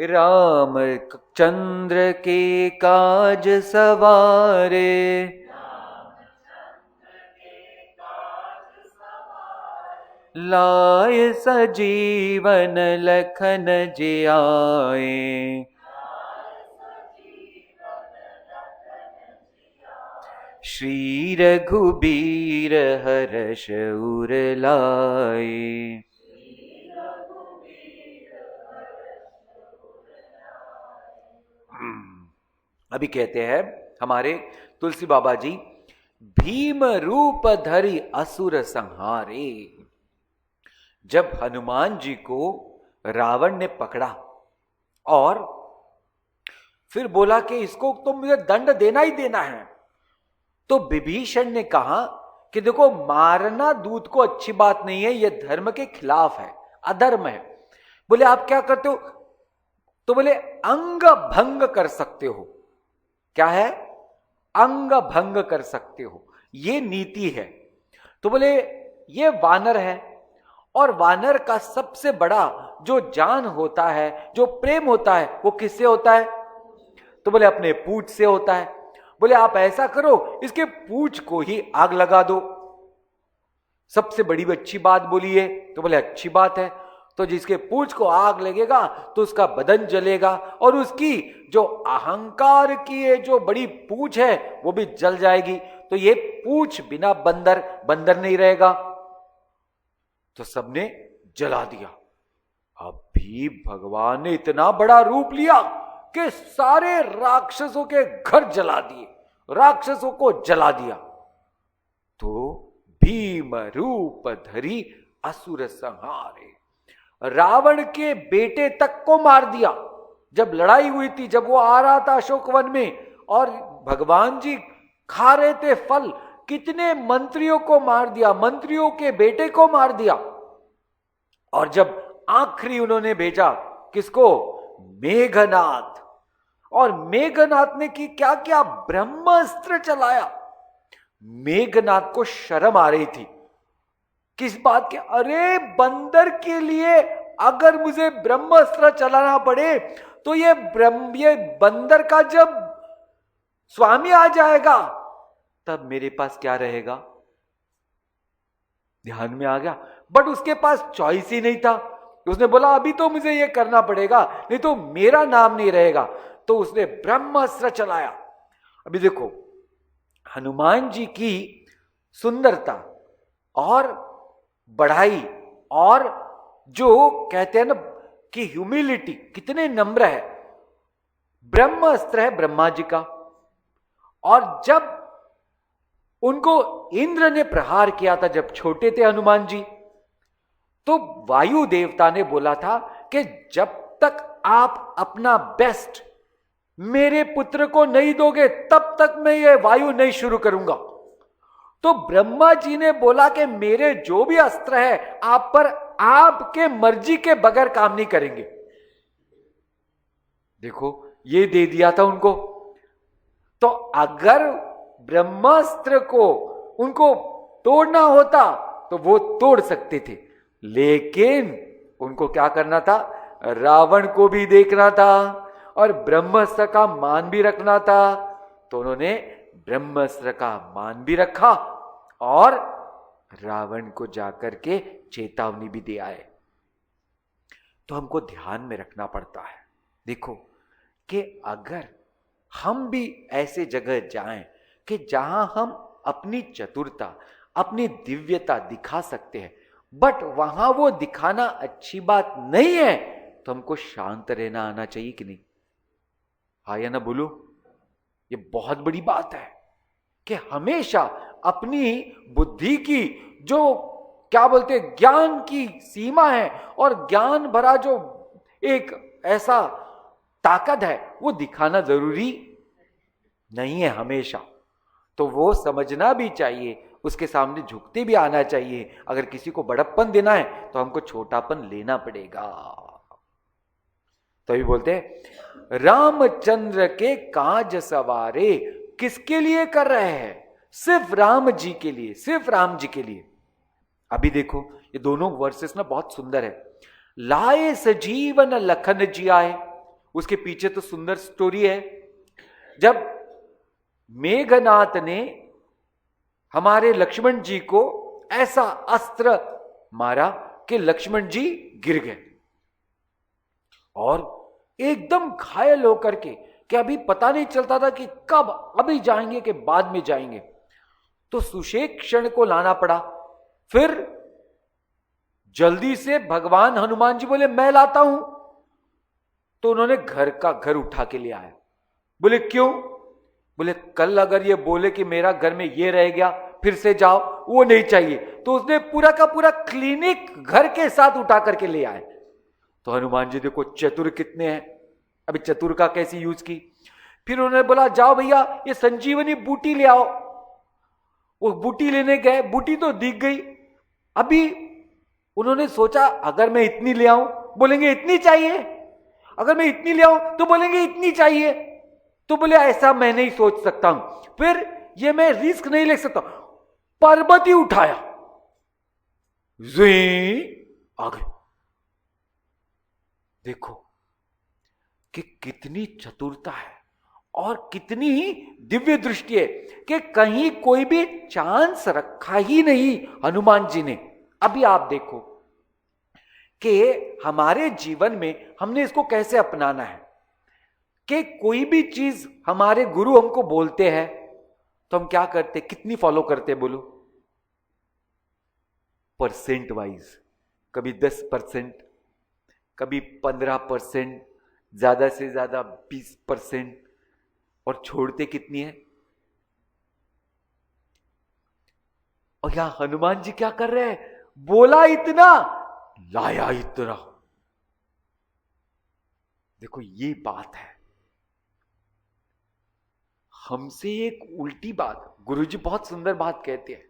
रामचंद्र के काज सवारे, लाय सजीवन लखन जियाए, श्री रघुबीर हर्ष उर लाए। अभी कहते हैं हमारे तुलसी बाबा जी, भीम रूप धरि असुर संहारे। जब हनुमान जी को रावण ने पकड़ा और फिर बोला कि इसको तो मुझे दंड देना ही देना है, तो विभीषण ने कहा कि देखो, मारना दूत को अच्छी बात नहीं है, यह धर्म के खिलाफ है, अधर्म है। बोले आप क्या करते हो? तो बोले अंग भंग कर सकते हो। क्या है? अंग भंग कर सकते हो, ये नीति है। तो बोले ये वानर है, और वानर का सबसे बड़ा जो जान होता है, जो प्रेम होता है, वो किससे होता है? तो बोले अपने पूंछ से होता है। बोले आप ऐसा करो, इसके पूंछ को ही आग लगा दो। सबसे बड़ी अच्छी बात बोली है। तो बोले अच्छी बात है, तो जिसके पूंछ को आग लगेगा तो उसका बदन जलेगा, और उसकी जो अहंकार की है जो बड़ी पूंछ है वो भी जल जाएगी। तो ये पूंछ बिना बंदर नहीं रहेगा। तो सबने जला दिया। अब भी भगवान ने इतना बड़ा रूप लिया कि सारे राक्षसों के घर जला दिए, राक्षसों को जला दिया। तो भीम रूप धरि असुर संहारे, रावण के बेटे तक को मार दिया। जब लड़ाई हुई थी, जब वो आ रहा था अशोकवन में और भगवान जी खा रहे थे फल, कितने मंत्रियों को मार दिया, मंत्रियों के बेटे को मार दिया। और जब आखिरी उन्होंने भेजा किसको? मेघनाथ। और मेघनाथ ने की क्या ब्रह्मास्त्र चलाया। मेघनाथ को शर्म आ रही थी, किस बात के? अरे बंदर के लिए अगर मुझे ब्रह्मास्त्र चलाना पड़े तो ये बंदर का जब स्वामी आ जाएगा तब मेरे पास क्या रहेगा? ध्यान में आ गया। बट उसके पास चॉइस ही नहीं था। उसने बोला अभी तो मुझे ये करना पड़ेगा, नहीं तो मेरा नाम नहीं रहेगा। तो उसने ब्रह्मास्त्र चलाया। अभी देखो हनुमान जी की सुंदरता और बढ़ाई और जो कहते हैं ना कि ह्यूमिलिटी, कितने नम्र है। ब्रह्मास्त्र है ब्रह्मा जी का, और जब उनको इंद्र ने प्रहार किया था जब छोटे थे हनुमान जी, तो वायु देवता ने बोला था कि जब तक आप अपना बेस्ट मेरे पुत्र को नहीं दोगे तब तक मैं ये वायु नहीं शुरू करूंगा। तो ब्रह्मा जी ने बोला कि मेरे जो भी अस्त्र है आप पर आपके मर्जी के बगैर काम नहीं करेंगे। देखो ये दे दिया था उनको। तो अगर ब्रह्मास्त्र को उनको तोड़ना होता तो वो तोड़ सकते थे, लेकिन उनको क्या करना था? रावण को भी देखना था और ब्रह्मास्त्र का मान भी रखना था। तो उन्होंने ब्रह्मास्त्र का मान भी रखा और रावण को जाकर के चेतावनी भी दे आए। तो हमको ध्यान में रखना पड़ता है, देखो कि अगर हम भी ऐसे जगह जाएं कि जहां हम अपनी चतुरता, अपनी दिव्यता दिखा सकते हैं, बट वहां वो दिखाना अच्छी बात नहीं है, तो हमको शांत रहना आना चाहिए कि नहीं? हाँ या ना बोलो? ये बहुत बड़ी बात है कि हमेशा अपनी बुद्धि की जो क्या बोलते ज्ञान की सीमा है और ज्ञान भरा जो एक ऐसा ताकत है वो दिखाना जरूरी नहीं है हमेशा। तो वो समझना भी चाहिए, उसके सामने झुकते भी आना चाहिए। अगर किसी को बड़प्पन देना है तो हमको छोटापन लेना पड़ेगा। तभी बोलते हैं रामचंद्र के काज सवारे, किसके लिए कर रहे हैं? सिर्फ राम जी के लिए, सिर्फ राम जी के लिए। अभी देखो ये दोनों वर्सेस ना बहुत सुंदर है। लाए सजीवन लखन जी आए, उसके पीछे तो सुंदर स्टोरी है। जब मेघनाथ ने हमारे लक्ष्मण जी को ऐसा अस्त्र मारा कि लक्ष्मण जी गिर गए और एकदम घायल होकर के, कि अभी पता नहीं चलता था कि कब अभी जाएंगे कि बाद में जाएंगे। तो सुषेक्षण को लाना पड़ा। फिर जल्दी से भगवान हनुमान जी बोले मैं लाता हूं। तो उन्होंने घर का घर उठा के ले आया। बोले क्यों? बोले कल अगर ये बोले कि मेरा घर में ये रह गया फिर से जाओ, वो नहीं चाहिए। तो उसने पूरा का पूरा क्लिनिक घर के साथ उठा करके ले आए। तो हनुमान जी देखो चतुर कितने हैं। अभी चतुर का कैसी यूज की? फिर उन्होंने बोला जाओ भैया ये संजीवनी बूटी ले आओ। वो बूटी लेने गए, बूटी तो दिख गई। अभी उन्होंने सोचा अगर मैं इतनी ले आऊं, बोलेंगे इतनी चाहिए। अगर मैं इतनी ले आऊं तो बोलेंगे इतनी चाहिए। तो बोले ऐसा मैं नहीं सोच सकता हूं, फिर ये मैं रिस्क नहीं ले सकता। पर्वत ही उठाया, आ गए। देखो कि कितनी चतुरता है और कितनी ही दिव्य दृष्टि है कि कहीं कोई भी चांस रखा ही नहीं हनुमान जी ने। अभी आप देखो कि हमारे जीवन में हमने इसको कैसे अपनाना है कि कोई भी चीज हमारे गुरु हमको बोलते हैं तो हम क्या करते, कितनी फॉलो करते बोलो? परसेंट वाइज, कभी 10%, कभी 15%, ज्यादा से ज्यादा 20%, और छोड़ते कितनी है? और यहां हनुमान जी क्या कर रहे हैं? बोला इतना, लाया इतना। देखो ये बात है। हमसे एक उल्टी बात, गुरुजी बहुत सुंदर बात कहते हैं,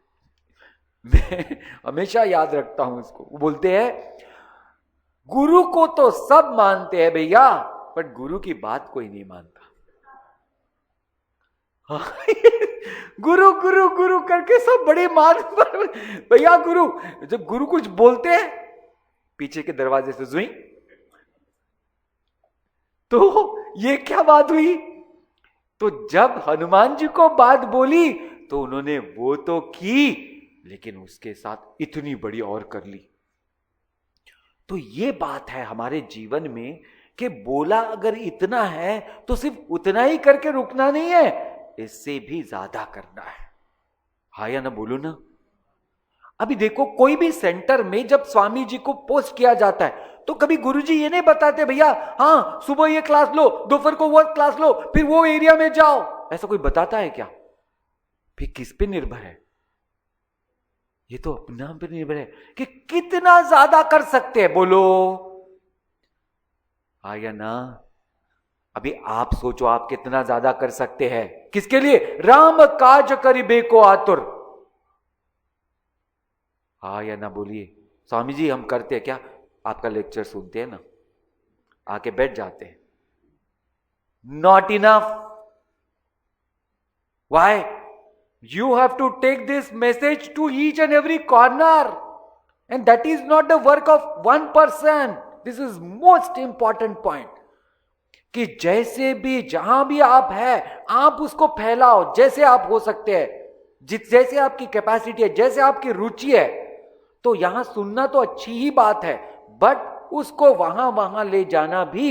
मैं हमेशा याद रखता हूं इसको। वो बोलते हैं गुरु को तो सब मानते हैं भैया, पर गुरु की बात कोई नहीं मानता। गुरु गुरु गुरु करके सब बड़े मान पर भैया गुरु, जब गुरु कुछ बोलते हैं पीछे के दरवाजे से जुई, तो ये क्या बात हुई? तो जब हनुमान जी को बात बोली तो उन्होंने वो तो की, लेकिन उसके साथ इतनी बड़ी और कर ली। तो ये बात है हमारे जीवन में कि बोला अगर इतना है तो सिर्फ उतना ही करके रुकना नहीं है, इससे भी ज्यादा करना है। हाँ या ना बोलो ना। अभी देखो कोई भी सेंटर में जब स्वामी जी को पोस्ट किया जाता है तो कभी गुरुजी ये नहीं बताते भैया हाँ सुबह ये क्लास लो, दोपहर को वो क्लास लो, फिर वो एरिया में जाओ, ऐसा कोई बताता है क्या? फिर किस पे निर्भर है? ये तो अपने आप पे निर्भर है कि कितना ज्यादा कर सकते हैं। बोलो हाँ या ना। अभी आप सोचो आप कितना ज्यादा कर सकते हैं, किसके लिए? राम काज करिबे को आतुर। हाँ या ना बोलिए। स्वामी जी हम करते हैं क्या? आपका लेक्चर सुनते हैं ना, आके बैठ जाते हैं। Not enough. Why? You have to take this message to each and every corner, and that is not the work of one person. This is most important point. कि जैसे भी जहां भी आप है आप उसको फैलाओ जैसे आप हो सकते हैं, जैसे आपकी कैपेसिटी है, जैसे आपकी रुचि है। तो यहां सुनना तो अच्छी ही बात है, बट उसको वहां वहां ले जाना भी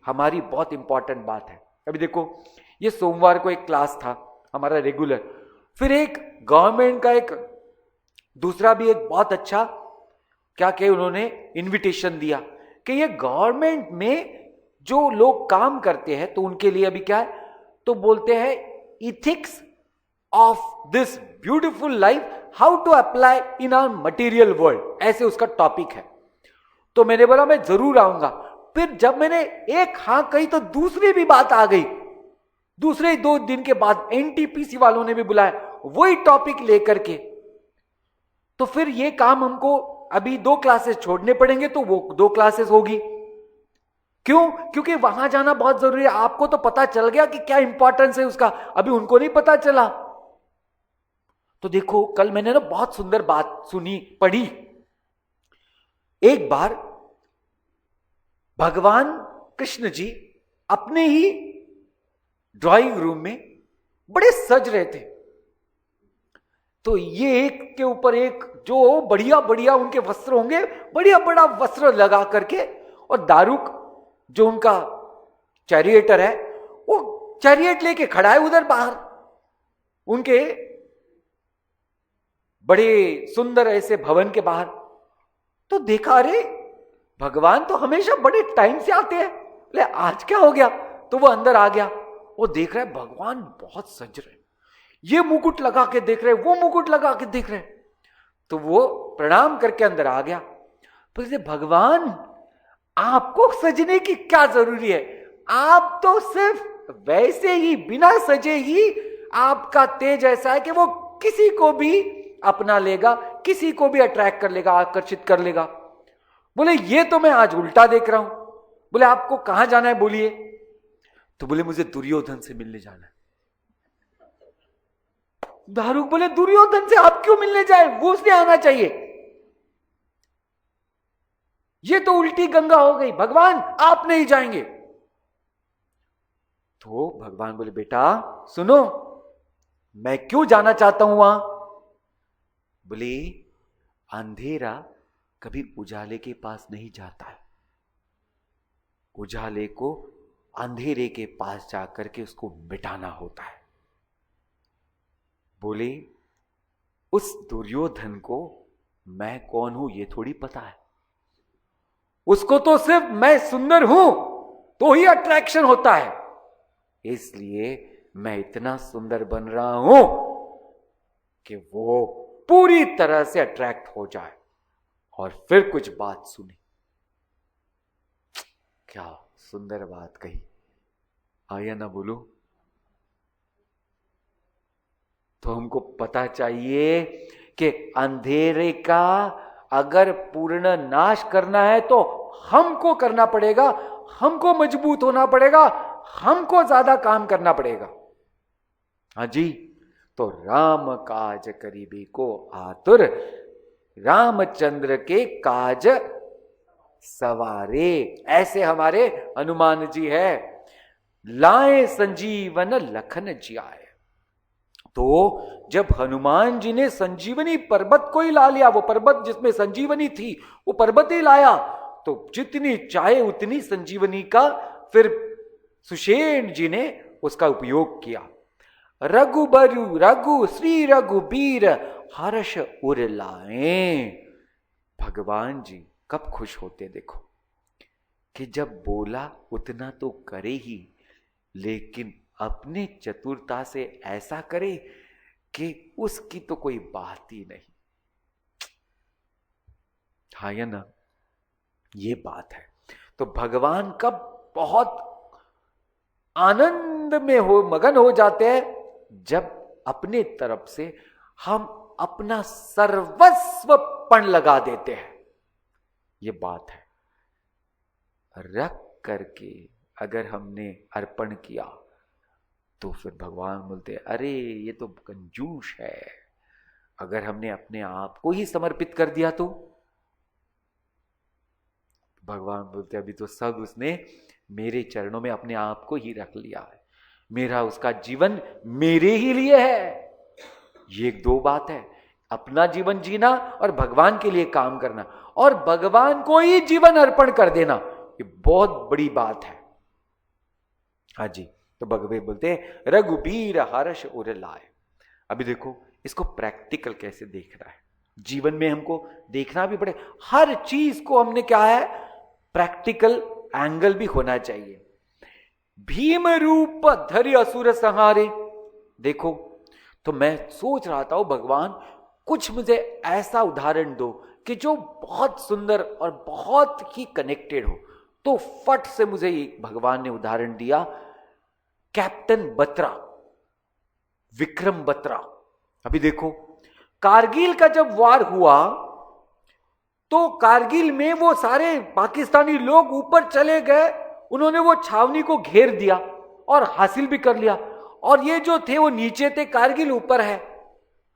हमारी बहुत इंपॉर्टेंट बात है। अभी देखो ये सोमवार को एक क्लास था हमारा रेगुलर, फिर एक गवर्नमेंट का एक दूसरा भी एक बहुत अच्छा क्या कहे उन्होंने इनविटेशन दिया कि ये गवर्नमेंट में जो लोग काम करते हैं तो उनके लिए अभी क्या है, तो बोलते हैं ethics of this beautiful life, how to apply in our material world, ऐसे उसका टॉपिक है। तो मैंने बोला मैं जरूर आऊंगा। फिर जब मैंने एक हां कही तो दूसरी भी बात आ गई। दूसरे 2 दिन के बाद एनटीपीसी वालों ने भी बुलाया वही टॉपिक लेकर के। तो फिर ये काम हमको अभी 2 क्लासेस छोड़ने पड़ेंगे, तो वो 2 क्लासेस होगी। क्यों? क्योंकि वहां जाना बहुत जरूरी है। आपको तो पता चल गया कि क्या इंपॉर्टेंस है उसका, अभी उनको नहीं पता चला। तो देखो कल मैंने ना बहुत सुंदर बात सुनी पढ़ी। एक बार भगवान कृष्ण जी अपने ही ड्राइंग रूम में बड़े सज रहे थे। तो ये एक के ऊपर एक जो बढ़िया बढ़िया उनके वस्त्र होंगे, बढ़िया बड़ा वस्त्र लगा करके, और दारुक जो उनका चैरिएटर है वो चैरिएट लेके खड़ा है उधर बाहर उनके बड़े सुंदर ऐसे भवन के बाहर। तो देखा अरे भगवान तो हमेशा बड़े टाइम से आते हैं, बोले आज क्या हो गया? तो वो अंदर आ गया, वो देख रहे भगवान बहुत सज रहे, ये मुकुट लगा के देख रहे, वो मुकुट लगा के देख रहे। तो वो प्रणाम करके अंदर आ गया। बोले भगवान आपको सजने की क्या जरूरी है? आप तो सिर्फ वैसे ही बिना सजे ही आपका तेज ऐसा है कि वो किसी को भी अपना लेगा, किसी को भी अट्रैक्ट कर लेगा, आकर्षित कर लेगा। बोले ये तो मैं आज उल्टा देख रहा हूं। बोले आपको कहां जाना है बोलिए? तो बोले मुझे दुर्योधन से मिलने जाना है। दारुक बोले दुर्योधन से आप क्यों मिलने जाए? वो उसने आना चाहिए। ये तो उल्टी गंगा हो गई, भगवान आप नहीं जाएंगे। तो भगवान बोले बेटा सुनो, मैं क्यों जाना चाहता हूं वहां? बोले अंधेरा कभी उजाले के पास नहीं जाता है, उजाले को अंधेरे के पास जाकर के उसको मिटाना होता है। बोले उस दुर्योधन को मैं कौन हूं ये थोड़ी पता है, उसको तो सिर्फ मैं सुंदर हूं तो ही अट्रैक्शन होता है, इसलिए मैं इतना सुंदर बन रहा हूं कि वो पूरी तरह से अट्रैक्ट हो जाए और फिर कुछ बात सुने। क्या सुंदर बात कही, आया ना बोलो? तो हमको पता चाहिए कि अंधेरे का अगर पूर्ण नाश करना है तो हमको करना पड़ेगा, हमको मजबूत होना पड़ेगा, हमको ज्यादा काम करना पड़ेगा। हाँ जी, तो राम काज करीबी को आतुर, रामचंद्र के काज सवारे। ऐसे हमारे हनुमान जी है। लाए संजीवन लखन जियाए। तो जब हनुमान जी ने संजीवनी पर्वत को ही ला लिया, वो पर्वत जिसमें संजीवनी थी वो पर्वत ही लाया, तो जितनी चाहे उतनी संजीवनी का फिर सुषेण जी ने उसका उपयोग किया। रघुबरु रघु श्री रघुबीर हर्ष उर लाए। भगवान जी कब खुश होते देखो, कि जब बोला उतना तो करे ही, लेकिन अपने चतुरता से ऐसा करे कि उसकी तो कोई बात ही नहीं। हाँ या ना, ये बात है। तो भगवान कब बहुत आनंद में मगन हो जाते हैं, जब अपने तरफ से हम अपना सर्वस्वपण लगा देते हैं। ये बात है। रख करके अगर हमने अर्पण किया तो फिर भगवान बोलते अरे ये तो कंजूस है। अगर हमने अपने आप को ही समर्पित कर दिया तो भगवान बोलते अभी तो सब उसने मेरे चरणों में अपने आप को ही रख लिया है, मेरा उसका जीवन मेरे ही लिए है। ये एक दो बात है, अपना जीवन जीना और भगवान के लिए काम करना, और भगवान को ही जीवन अर्पण कर देना, ये बहुत बड़ी बात है। हाँ जी, तो भगवे बोलते हैं रघुबीर हर्ष उर लाए। अभी देखो इसको प्रैक्टिकल कैसे देख रहा है, जीवन में हमको देखना भी पड़े। हर चीज को हमने क्या है, प्रैक्टिकल एंगल भी होना चाहिए। भीम रूप धरि असुर संहारे। देखो तो मैं सोच रहा था भगवान कुछ मुझे ऐसा उदाहरण दो कि जो बहुत सुंदर और बहुत ही कनेक्टेड हो। तो फट से मुझे भगवान ने उदाहरण दिया कैप्टन बत्रा, विक्रम बत्रा। अभी देखो कारगिल का जब वार हुआ तो कारगिल में वो सारे पाकिस्तानी लोग ऊपर चले गए, उन्होंने वो छावनी को घेर दिया और हासिल भी कर लिया, और ये जो थे वो नीचे थे, कारगिल ऊपर है।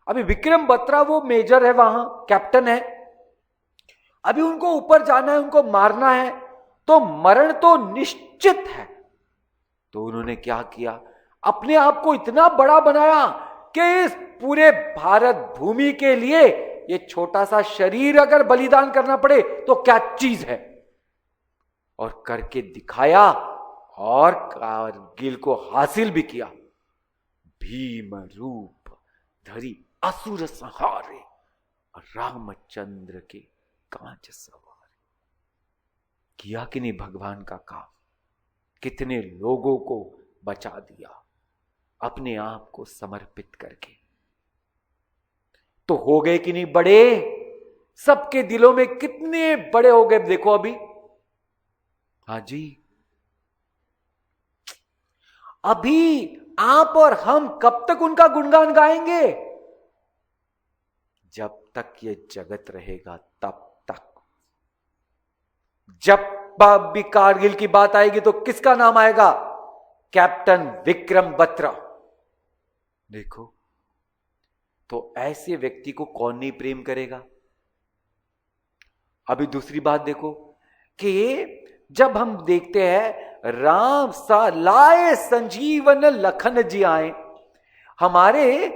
अभी विक्रम बत्रा वो मेजर है, वहां कैप्टन है। अभी उनको ऊपर जाना है, उनको मारना है, तो मरण तो निश्चित है। तो उन्होंने क्या किया, अपने आप को इतना बड़ा बनाया कि इस पूरे भारत भूमि के लिए ये छोटा सा शरीर अगर बलिदान करना पड़े तो क्या चीज है, और करके दिखाया और कारगिल को हासिल भी किया। भीम रूप धरि असुर संहारे और रामचंद्र के कांच सवारे। किया कि नहीं भगवान का काम, कितने लोगों को बचा दिया अपने आप को समर्पित करके। तो हो गए कि नहीं बड़े, सबके दिलों में कितने बड़े हो गए देखो अभी। हाँ जी, अभी आप और हम कब तक उनका गुणगान गाएंगे, जब तक ये जगत रहेगा तब तक। जब भी कारगिल की बात आएगी तो किसका नाम आएगा, कैप्टन विक्रम बत्रा। देखो तो ऐसे व्यक्ति को कौन नहीं प्रेम करेगा। अभी दूसरी बात देखो कि जब हम देखते हैं राम सा लाए संजीवन लखन जी आए, हमारे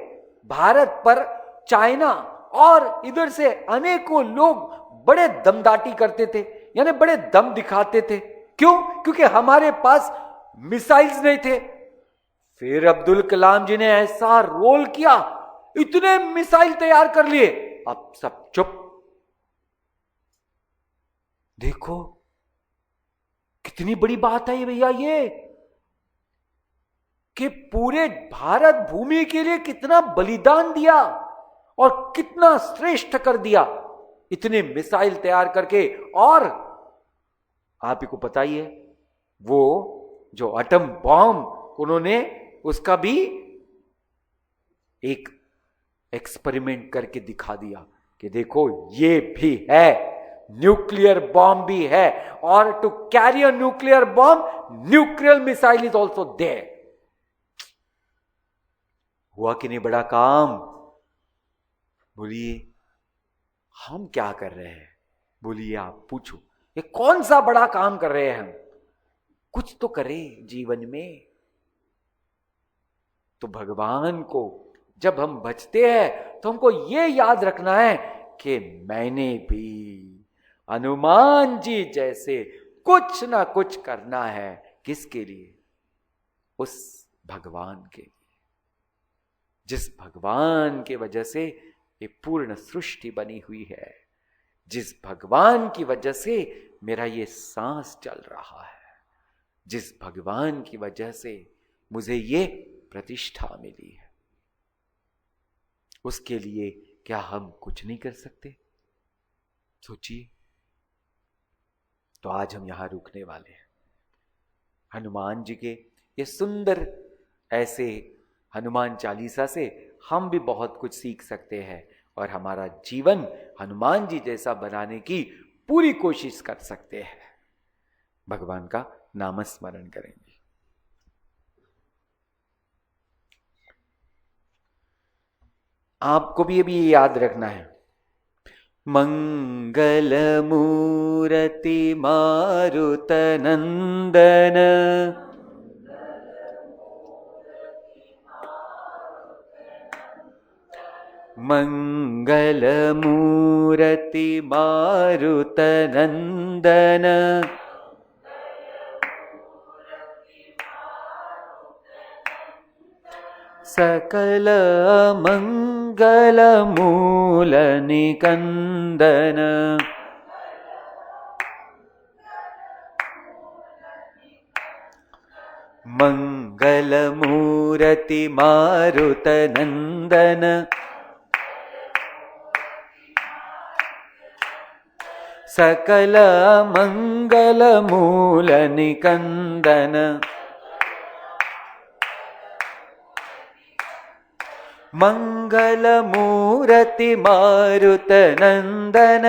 भारत पर चाइना और इधर से अनेकों लोग बड़े दमदाटी करते थे, यानी बड़े दम दिखाते थे। क्यों? क्योंकि हमारे पास मिसाइल्स नहीं थे। फिर अब्दुल कलाम जी ने ऐसा रोल किया, इतने मिसाइल तैयार कर लिए, अब सब चुप। देखो कितनी बड़ी बात है ये भैया, ये कि पूरे भारत भूमि के लिए कितना बलिदान दिया और कितना श्रेष्ठ कर दिया, इतने मिसाइल तैयार करके। और आप ही को पता ही है वो जो एटम बॉम्ब उन्होंने उसका भी एक एक्सपेरिमेंट करके दिखा दिया कि देखो ये भी है, न्यूक्लियर बॉम्ब भी है, और to carry a nuclear bomb nuclear missile is also there. हुआ कि नहीं बड़ा काम? बोलिए हम क्या कर रहे हैं? बोलिए आप पूछो, ये कौन सा बड़ा काम कर रहे हैं हम? कुछ तो करें जीवन में। तो भगवान को जब हम भजते हैं तो हमको ये याद रखना है कि मैंने भी हनुमान जी जैसे कुछ ना कुछ करना है। किसके लिए? उस भगवान के लिए, जिस भगवान के वजह से ये पूर्ण सृष्टि बनी हुई है, जिस भगवान की वजह से मेरा ये सांस चल रहा है, जिस भगवान की वजह से मुझे ये प्रतिष्ठा मिली है। उसके लिए क्या हम कुछ नहीं कर सकते? सोचिए। तो आज हम यहां रुकने वाले हैं। हनुमान जी के ये सुंदर ऐसे हनुमान चालीसा से हम भी बहुत कुछ सीख सकते हैं और हमारा जीवन हनुमान जी जैसा बनाने की पूरी कोशिश कर सकते हैं। भगवान का नामस्मरण करेंगे। आपको भी अभी याद रखना है, मंगल मूर्ति मारुत नंदन, मंगल मूर्ति मारुत नंदन, सकल मंगल मूल निकंदन, मंगल मूर्ति मारुत नंदन, सकल मंगल मूल निकंदन, मंगल मूर्ति मारुत नंदन,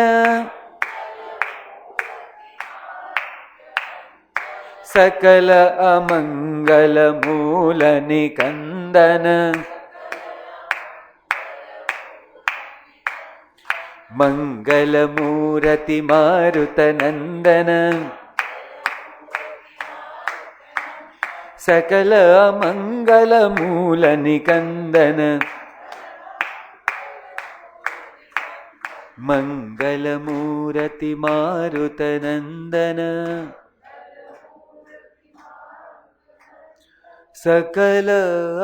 सकल अमंगल मूल निकंदन, मंगल मूर्ति मारुत नंदन, सकल अमंगल मूल निकंदन, मंगल मूर्ति मारुत नंदन, सकल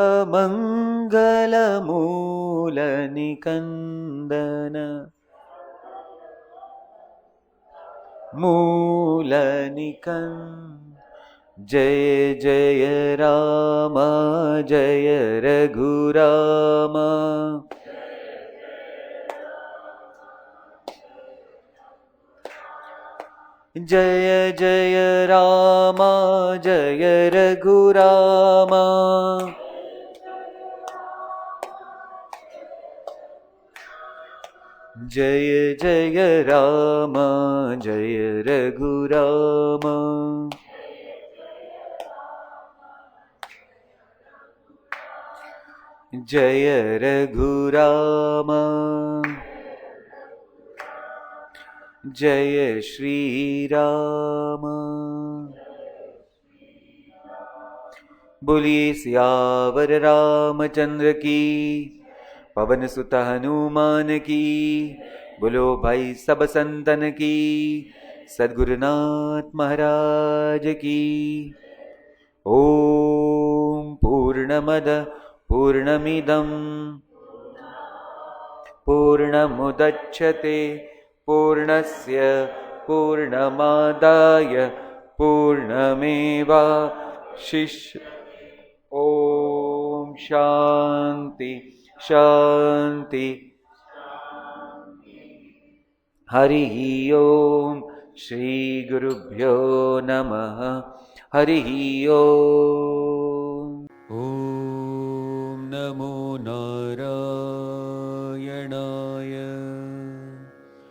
अमंगल मूल निकंदन, मूल निकंदन। जय जय राम जय रघुराम, जय जय राम जय रघुराम, जय जय राम जय रघुराम, जय रघुराम, जय श्री राम। बोलिए सियावर रामचंद्र की, पवन सुत हनुमान की, बोलो भाई सब संतन की, सद्गुरुनाथ महाराज की। ओम पूर्णमद पूर्णमिदं पूर्णमुदच्यते पूर्णस्य पूर्णमादाय पूर्णमेवावशिष्य। ओम शांति शांति। हरि ओम श्री गुरुभ्यो नमः। हरि ओम।